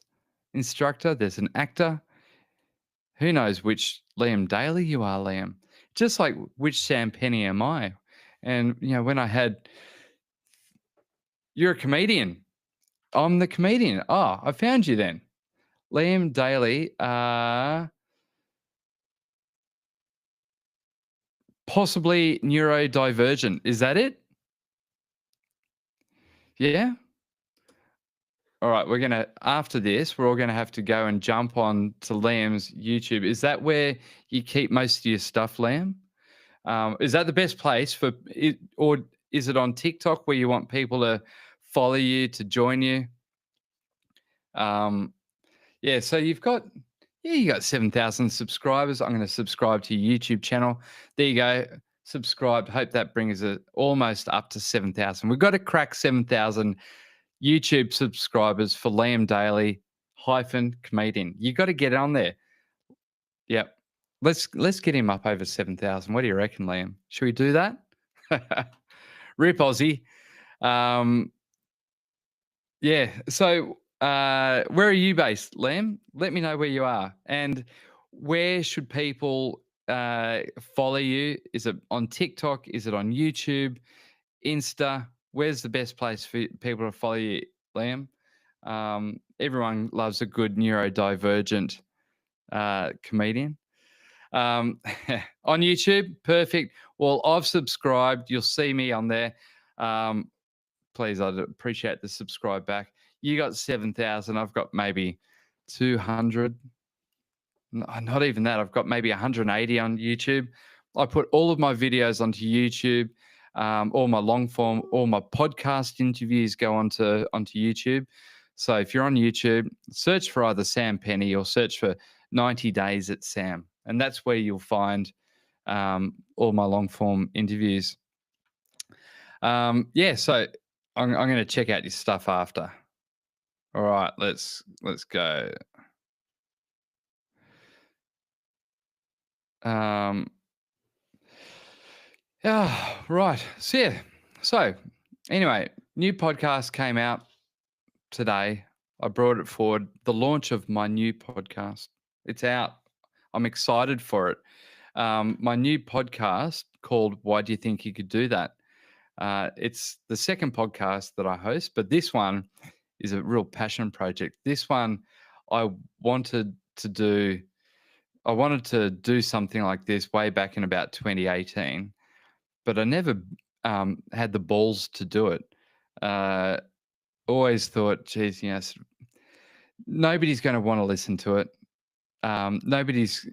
instructor. There's an actor. Who knows which Liam Daly you are, Liam? Just like which Sam Penny am I? And when you're a comedian. I'm the comedian. Oh, I found you then. Liam Daly, possibly neurodivergent. Is that it? Yeah. All right. After this, we're all gonna have to go and jump on to Liam's YouTube. Is that where you keep most of your stuff, Liam? Is that the best place for it, or is it on TikTok where you want people to follow you to join you? Um, yeah. So you got 7,000 subscribers. I'm going to subscribe to your YouTube channel. There you go. Subscribed. Hope that brings it almost up to 7,000. We've got to crack 7,000 YouTube subscribers for Liam Daly hyphen comedian. You got to get on there. Yep. Let's get him up over 7,000. What do you reckon, Liam? Should we do that? Rip Aussie. Um, yeah. So, where are you based, Liam? Let me know where you are, and where should people follow you? Is it on TikTok? Is it on YouTube, Insta? Where's the best place for people to follow you, Liam? Everyone loves a good neurodivergent comedian. On YouTube, perfect. Well, I've subscribed. You'll see me on there. Please, I'd appreciate the subscribe back. You got 7,000. I've got maybe 200. Not even that. I've got maybe 180 on YouTube. I put all of my videos onto YouTube. All my long form, all my podcast interviews go onto YouTube. So if you're on YouTube, search for either Sam Penny or search for 90 Days at Sam, and that's where you'll find all my long form interviews. Yeah, so I'm going to check out your stuff after. All right, let's go. Um, yeah, right. So yeah, so anyway, new podcast came out today. I brought it forward. The launch of my new podcast. It's out. I'm excited for it. My new podcast called "Why Do You Think You Could Do That?" It's the second podcast that I host, but this one is a real passion project. This one, I wanted to do. I wanted to do something like this way back in about 2018, but I never had the balls to do it. Uh, Always thought, geez, nobody's going to want to listen to it. Nobody's,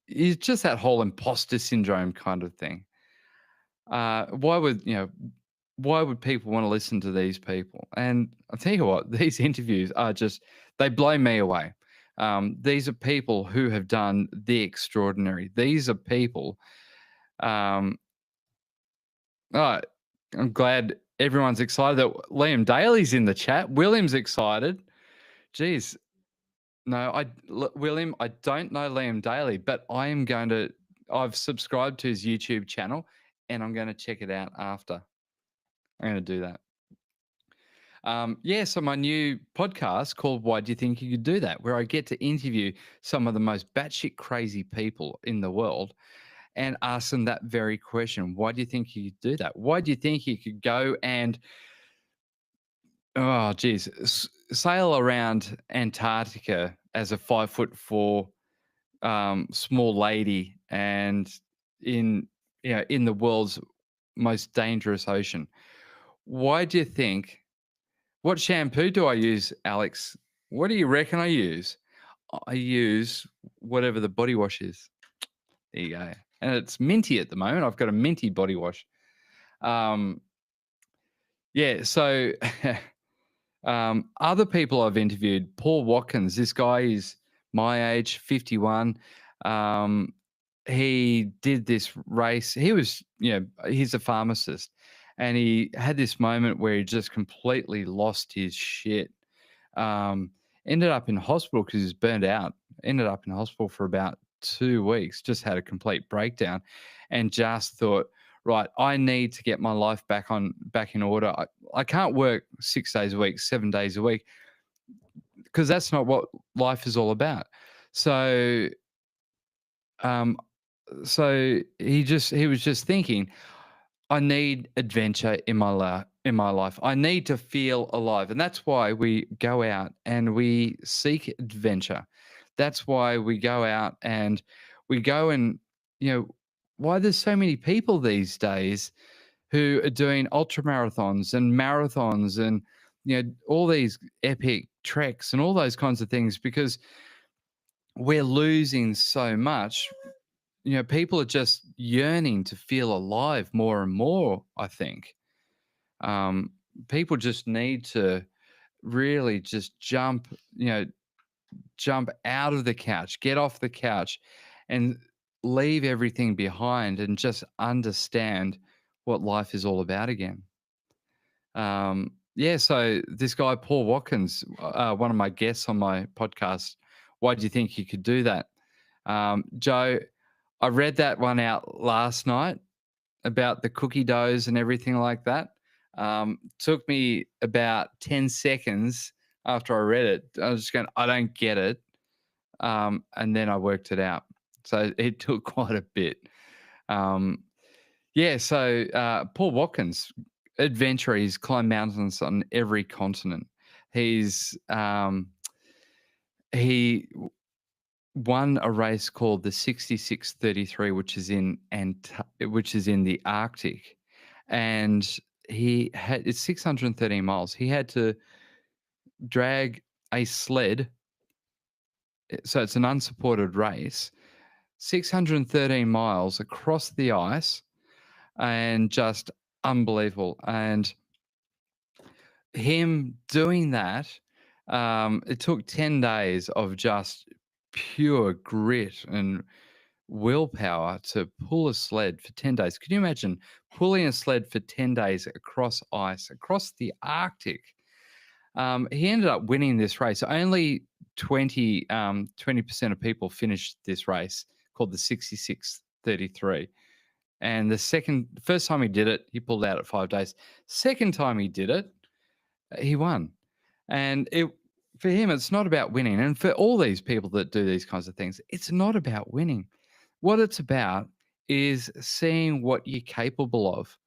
it's just that whole imposter syndrome kind of thing. Why would why would people want to listen to these people? And I'll tell you what, these interviews are just, they blow me away. These are people who have done the extraordinary. These are people, um, oh, I'm glad everyone's excited that Liam Daly's in the chat. William's excited. Geez, no, William, I don't know Liam Daly, but I've subscribed to his YouTube channel and I'm going to check it out after. I'm going to do that. Yeah, so my new podcast called Why Do You Think You Could Do That? Where I get to interview some of the most batshit crazy people in the world and ask them that very question. Why do you think you could do that? Why do you think you could go and, oh, geez, sail around Antarctica as a 5'4" small lady and in the world's most dangerous ocean? Why do you think? What shampoo do I use, Alex? What do you reckon I use? I use whatever the body wash is. There you go. And it's minty at the moment. I've got a minty body wash. Yeah, so other people I've interviewed, Paul Watkins, this guy is my age, 51. He did this race. He's a pharmacist. And he had this moment where he just completely lost his shit. Ended up in hospital because he was burned out. Ended up in hospital for about 2 weeks. Just had a complete breakdown, and just thought, right, I need to get my life back in order. I can't work 6 days a week, 7 days a week, because that's not what life is all about. So, um, he was just thinking, I need adventure in in my life. I need to feel alive. And that's why we go out and we seek adventure. That's why we go out and we go and, why there's so many people these days who are doing ultra marathons and, all these epic treks and all those kinds of things, because we're losing so much. People are just yearning to feel alive more and more, I think. Um, People just need to really just jump out of the couch, get off the couch and leave everything behind and just understand what life is all about again. Yeah, so this guy, Paul Watkins, one of my guests on my podcast, why do you think you could do that? Joe, I read that one out last night about the cookie doughs and everything like that. Took me about 10 seconds after I read it. I was just going, I don't get it. And then I worked it out. So it took quite a bit. Yeah, so Paul Watkins, adventurer, he's climbed mountains on every continent. He won a race called the 6633, which is in the Arctic, and it's 613 miles. He had to drag a sled, so it's an unsupported race, 613 miles across the ice, and just unbelievable. And him doing that, it took 10 days of just pure grit and willpower to pull a sled for 10 days. Can you imagine pulling a sled for 10 days across ice, across the Arctic? He ended up winning this race. Only 20% of people finished this race, called the 66:33. And first time he did it, he pulled out at 5 days. Second time he did it, he won. And for him, it's not about winning. And for all these people that do these kinds of things, it's not about winning. What it's about is seeing what you're capable of.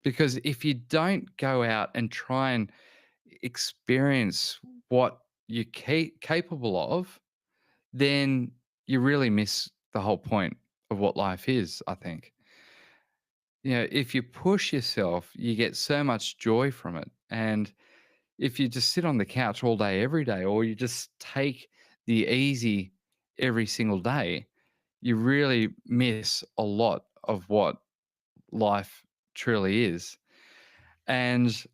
Because if you don't go out and try and experience what you're capable of, then you really miss the whole point of what life is, I think. If you push yourself, you get so much joy from it. And if you just sit on the couch all day, every day, or you just take the easy every single day, you really miss a lot of what life truly is. And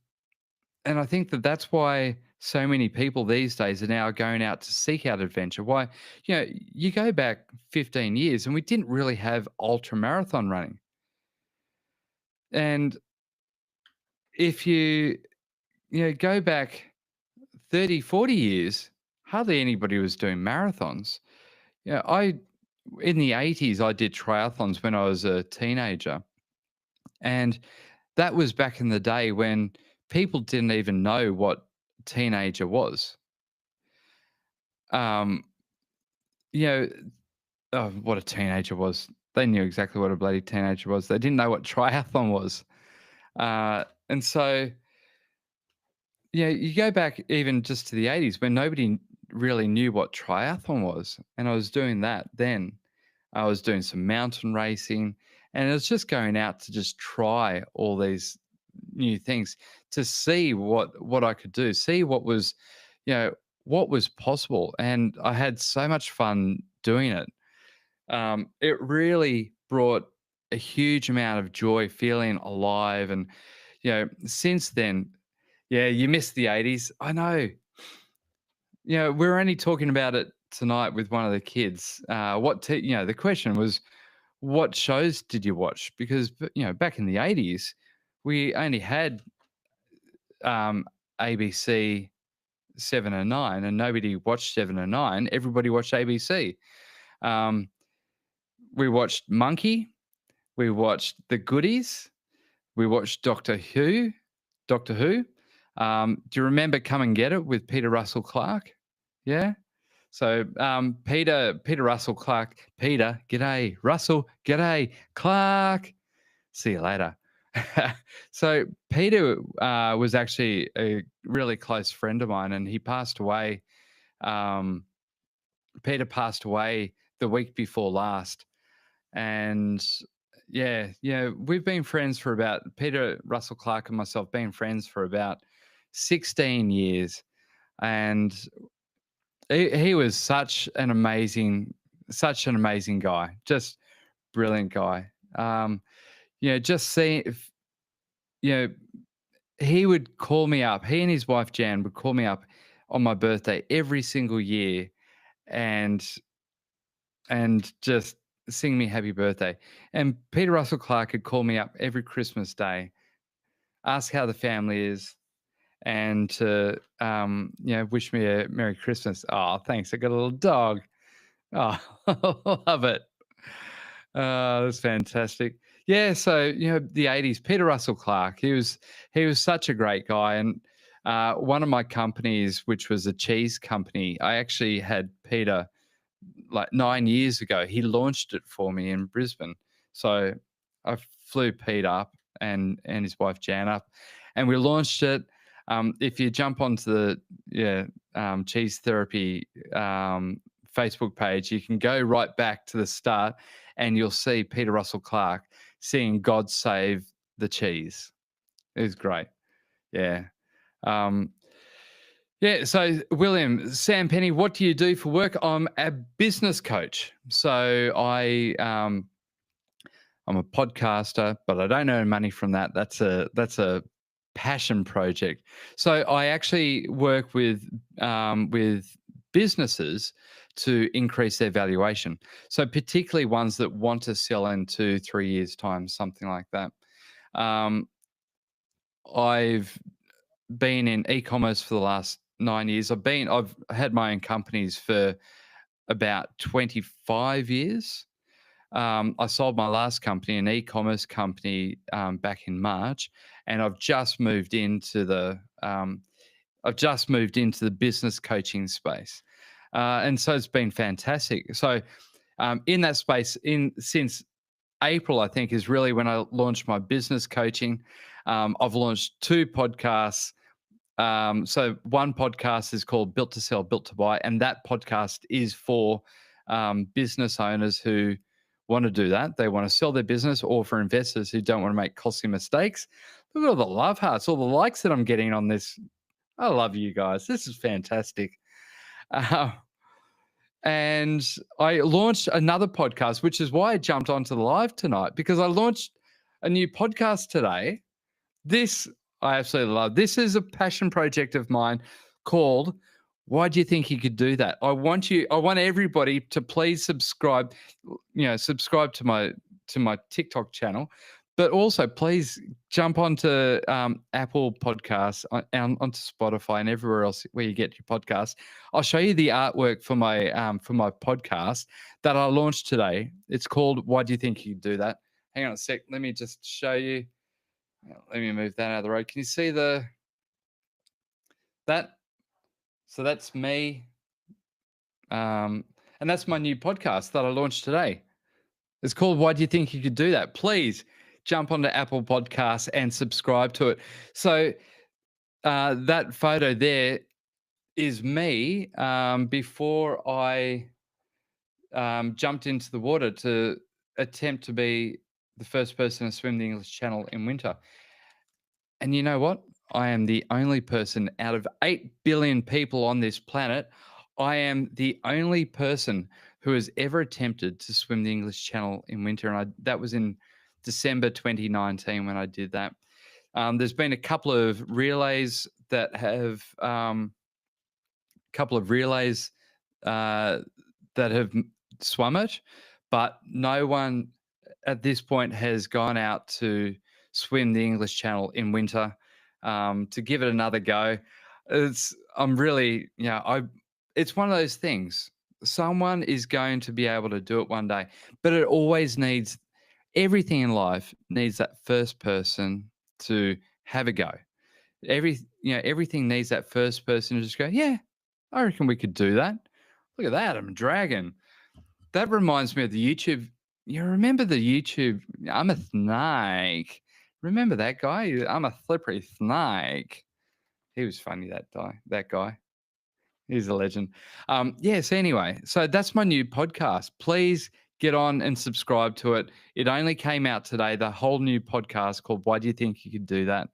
I think that that's why so many people these days are now going out to seek out adventure. Why, you go back 15 years and we didn't really have ultra marathon running. And if go back 30, 40 years, hardly anybody was doing marathons. In the 80s, I did triathlons when I was a teenager. And that was back in the day when people didn't even know what teenager was. Um, you know, what a teenager was. They knew exactly what a bloody teenager was. They didn't know what triathlon was. And so, you go back even just to the 80s when nobody really knew what triathlon was. And I was doing that then. I was doing some mountain racing, and it was just going out to just try all these new things to see what I could do, see what was possible. And I had so much fun doing it. It really brought a huge amount of joy, feeling alive. And since then, yeah, you missed the 80s. I know. We're only talking about it tonight with one of the kids. The question was, what shows did you watch? Because back in the 80s, we only had ABC 7 and 9, and nobody watched 7 and 9. Everybody watched ABC. Um, we watched Monkey. We watched The Goodies. We watched Doctor Who. Do you remember Come and Get It with Peter Russell Clark? Yeah. So Peter Russell Clark. Peter, g'day. Russell, g'day. Clark, see you later. So Peter was actually a really close friend of mine, and he passed away. Peter passed away the week before last. And we've been friends for about, Peter Russell Clark and myself, been friends for about 16 years. And he was such an amazing guy, just brilliant guy. Just seeing, he would call me up. He and his wife Jan would call me up on my birthday every single year, and just sing me happy birthday. And Peter Russell Clark could call me up every Christmas Day, ask how the family is, and to wish me a Merry Christmas. Oh, thanks. I got a little dog. Oh, love it. That's fantastic. Yeah, so the 80s, Peter Russell Clark, he was such a great guy. And one of my companies, which was a cheese company, I actually had Peter like 9 years ago. He launched it for me in Brisbane. So I flew Pete up and his wife Jan up, and we launched it. If you jump onto the Cheese Therapy Facebook page, you can go right back to the start, and you'll see Peter Russell Clark singing "God Save the Cheese." It was great. Yeah. So William, Sam Penny, what do you do for work? I'm a business coach. So I I'm a podcaster, but I don't earn money from that. That's a passion project. So I actually work with businesses to increase their valuation. So particularly ones that want to sell in 2-3 years time, something like that. Um, I've been in e-commerce for the last 9 years. I've had my own companies for about 25 years. I sold my last company, an e-commerce company, back in March, and I've just moved into the business coaching space, and so it's been fantastic. So, in that space, in since April, I think, is really when I launched my business coaching. I've launched 2 podcasts. So one podcast is called Built to Sell, Built to Buy, and that podcast is for business owners who want to do that. They want to sell their business, or for investors who don't want to make costly mistakes. Look at all the love hearts, all the likes that I'm getting on this. I love you guys. This is fantastic. Uh, and I launched another podcast, which is why I jumped onto the live tonight, because I launched a new podcast today. This I absolutely love. This is a passion project of mine called Why Do You Think You Could Do That? I want everybody to please subscribe, subscribe to my TikTok channel, but also please jump onto Apple Podcasts, onto Spotify and everywhere else where you get your podcasts. I'll show you the artwork for my podcast that I launched today. It's called Why Do You Think You Could Do That? Hang on a sec. Let me just show you. Let me move that out of the road. Can you see that? So that's me. And that's my new podcast that I launched today. It's called Why Do You Think You Could Do That? Please jump onto Apple Podcasts and subscribe to it. So that photo there is me before I jumped into the water to attempt to be the first person to swim the English Channel in winter. And you know what? I am the only person out of 8 billion people on this planet. I am the only person who has ever attempted to swim the English Channel in winter. And that was in December 2019 when I did that. There's been a couple of relays that have swum it, but no one at this point has gone out to swim the English Channel in winter. To give it another go, it's one of those things. Someone is going to be able to do it one day, but it always needs everything in life needs that first person to have a go. Everything needs that first person to just go, yeah, I reckon we could do that. Look at that, I'm a dragon. That reminds me of the YouTube. You remember the YouTube? I'm a snake. Remember that guy? I'm a slippery snake. He was funny. That guy. He's a legend. Yes. Anyway, so that's my new podcast. Please get on and subscribe to it. It only came out today. The whole new podcast called Why Do You Think You Could Do That?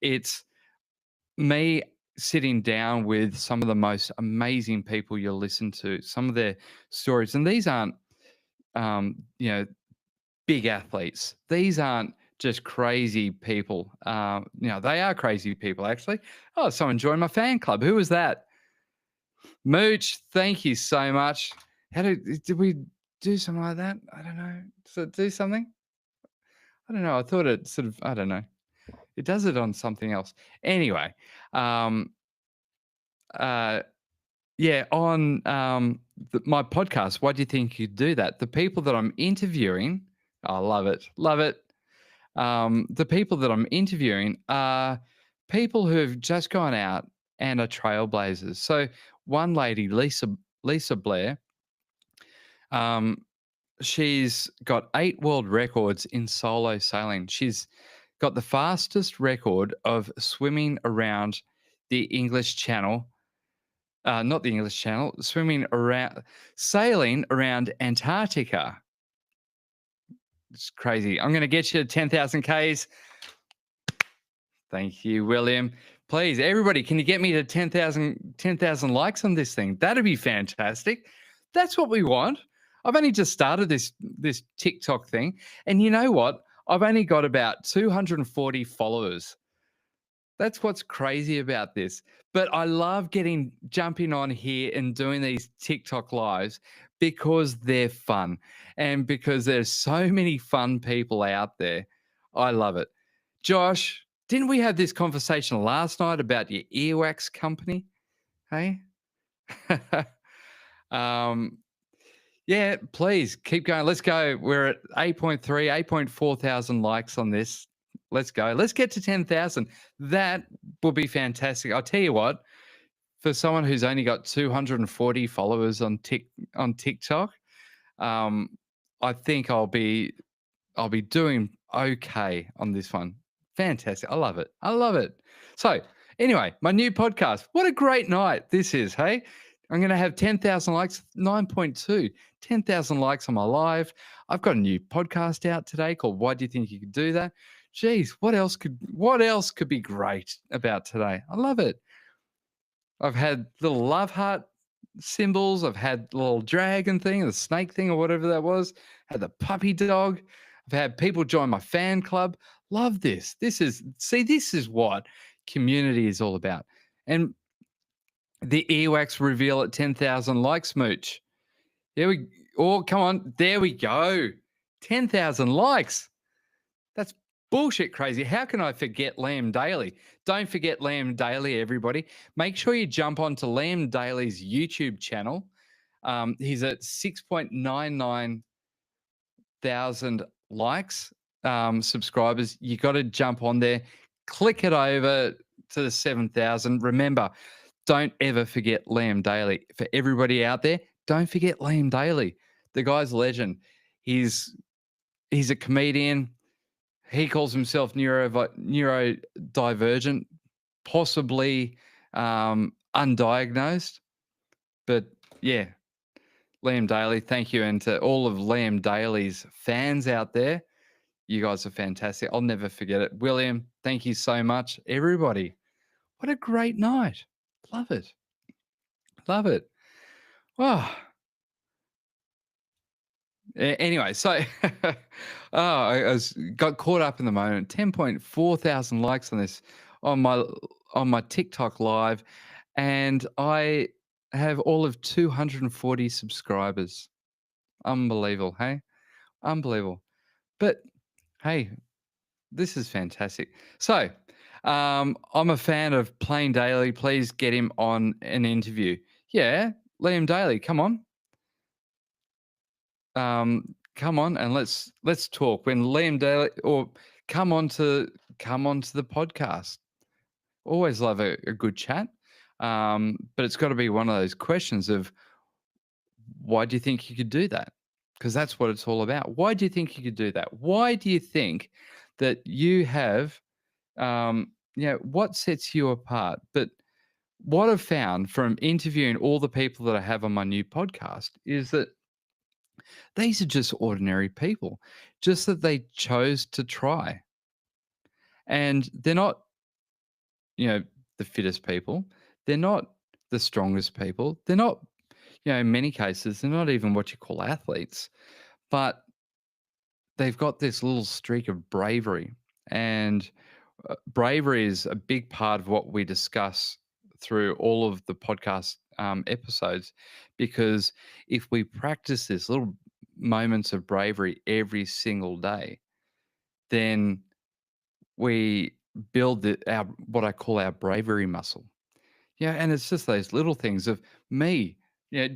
It's me sitting down with some of the most amazing people you'll listen to, some of their stories. And these aren't, big athletes. These aren't just crazy people. They are crazy people, actually. Oh, someone joined my fan club. Who was that? Mooch, thank you so much. Did we do something like that? I don't know. Does it do something? I don't know. I thought it sort of, I don't know. It does it on something else. Anyway, on my podcast, why do you think you do that? The people that I'm interviewing, I love it. The people that I'm interviewing are people who have just gone out and are trailblazers. So one lady, Lisa Blair, she's got 8 world records in solo sailing. She's got the fastest record of swimming around the English Channel. Not the English Channel, sailing around Antarctica. It's crazy. I'm going to get you to 10,000 Ks. Thank you, William. Please, everybody, can you get me to 10,000 likes on this thing? That'd be fantastic. That's what we want. I've only just started this TikTok thing, and you know what? I've only got about 240 followers. That's what's crazy about this. But I love jumping on here and doing these TikTok lives because they're fun and because there's so many fun people out there. I love it. Josh, didn't we have this conversation last night about your earwax company? Hey? um, yeah, please keep going. Let's go. We're at 8.3, 8.4 thousand likes on this. Let's go. Let's get to 10,000. That will be fantastic. I'll tell you what, for someone who's only got 240 followers on TikTok, um, I think I'll be doing okay on this one. Fantastic. I love it. I love it. So, anyway, my new podcast. What a great night this is, hey? I'm going to have 10,000 likes, 9.2, 10,000 likes on my live. I've got a new podcast out today called Why Do You Think You Could Do That? Geez, what else could be great about today? I love it. I've had little love heart symbols. I've had the little dragon thing, the snake thing, or whatever that was. Had the puppy dog. I've had people join my fan club. Love this. This is what community is all about. And the earwax reveal at 10,000 likes, Mooch. Come on. There we go. 10,000 likes. That's bullshit crazy. How can I forget Liam Daly? Don't forget Liam Daly, everybody. Make sure you jump onto Liam Daly's YouTube channel. He's at 6.99 thousand likes, subscribers. You got to jump on there, click it over to the 7,000. Remember, don't ever forget Liam Daly. For everybody out there, don't forget Liam Daly. The guy's a legend. He's a comedian. He calls himself neurodivergent, possibly undiagnosed. But yeah, Liam Daly, thank you. And to all of Liam Daly's fans out there, you guys are fantastic. I'll never forget it. William, thank you so much. Everybody, what a great night. Love it. Love it. Oh. Anyway, so I got caught up in the moment. 10.4 thousand likes on this on my TikTok live, and I have all of 240 subscribers. Unbelievable, hey? Unbelievable. But hey, this is fantastic. So, I'm a fan of Plain Daly. Please get him on an interview. Yeah, Liam Daly, come on. Come on and let's talk. When Liam Daly, or come on to the podcast. Always love a good chat. But it's got to be one of those questions of, why do you think you could do that? Because that's what it's all about. Why do you think you could do that? Why do you think that you have, what sets you apart? But what I've found from interviewing all the people that I have on my new podcast is that these are just ordinary people, just that they chose to try. And they're not, the fittest people. They're not the strongest people. They're not, in many cases, they're not even what you call athletes, but they've got this little streak of bravery. And bravery is a big part of what we discuss through all of the podcast episodes, because if we practice this little moments of bravery every single day, then we build what I call our bravery muscle. Yeah, and it's just those little things of me,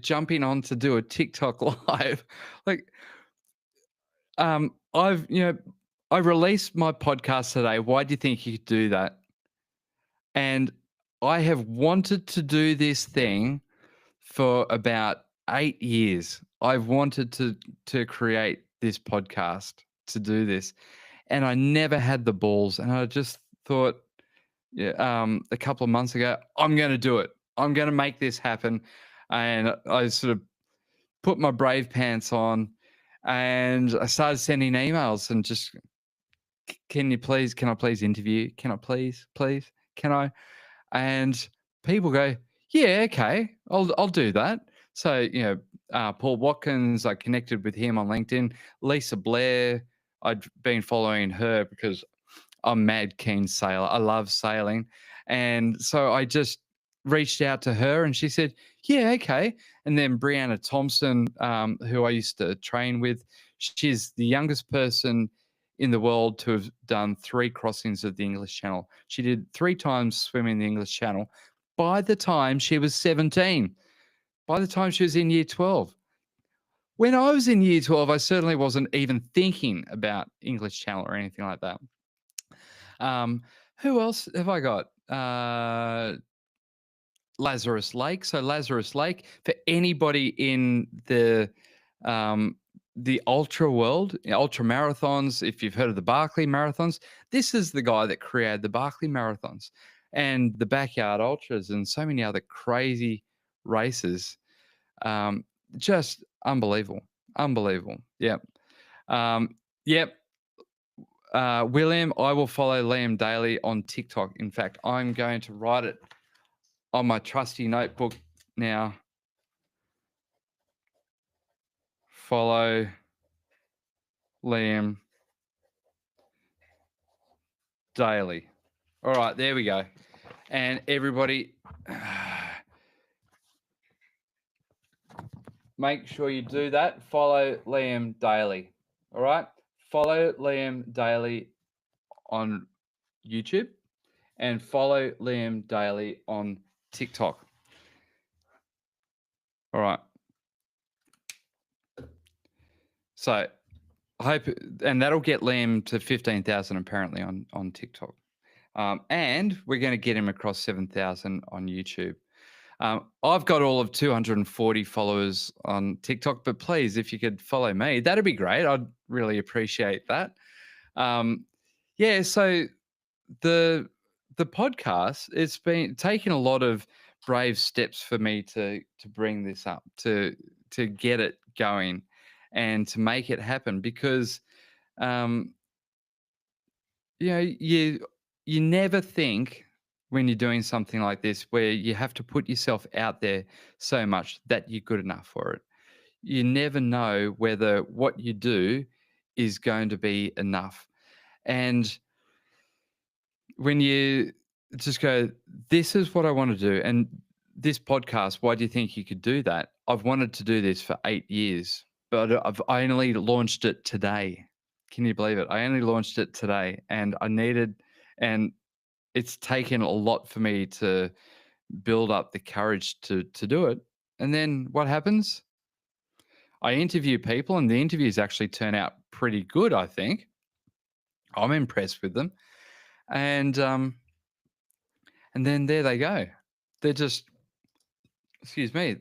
jumping on to do a TikTok live. Like, I released my podcast today. Why do you think you could do that? And I have wanted to do this thing for about 8 years. I've wanted to create this podcast, to do this, and I never had the balls. And I just thought, a couple of months ago, I'm going to do it. I'm going to make this happen. And I sort of put my brave pants on, and I started sending emails and just, can I please interview? Can I please, can I? And people go, yeah, okay, I'll do that. So, Paul Watkins, I connected with him on LinkedIn. Lisa Blair, I'd been following her because I'm mad keen sailor. I love sailing. And so I just reached out to her and she said, yeah, okay. And then Brianna Thompson, who I used to train with, she's the youngest person in the world to have done 3 crossings of the English Channel. She did 3 times swimming the English Channel by the time she was 17, by the time she was in year 12. When I was in year 12, I certainly wasn't even thinking about English Channel or anything like that. Who else have I got? Lazarus Lake. So Lazarus Lake, for anybody in the ultra world, ultra marathons, if you've heard of the Barkley marathons, this is the guy that created the Barkley marathons and the backyard ultras and so many other crazy races. Just unbelievable. Unbelievable. Yep. Yep. William, I will follow Liam Daly on TikTok. In fact, I'm going to write it on my trusty notebook now. Follow Liam Daly. All right, there we go. And everybody, make sure you do that. Follow Liam Daly. All right, follow Liam Daly on YouTube and follow Liam Daly on TikTok. All right. So I hope, and that'll get Liam to 15,000 apparently on TikTok. And we're going to get him across 7,000 on YouTube. I've got all of 240 followers on TikTok, but please, if you could follow me, that'd be great. I'd really appreciate that. Yeah, so the podcast, it's been taking a lot of brave steps for me to bring this up, to get it going and to make it happen because you never think when you're doing something like this where you have to put yourself out there so much that you're good enough for it. You never know whether what you do is going to be enough. And when you just go, this is what I want to do. And this podcast, why do you think you could do that? I've wanted to do this for 8 years, but I only launched it today. Can you believe it? I only launched it today and and it's taken a lot for me to build up the courage to do it. And then what happens? I interview people and the interviews actually turn out pretty good, I think. I'm impressed with them. And then there they go. They're just, excuse me,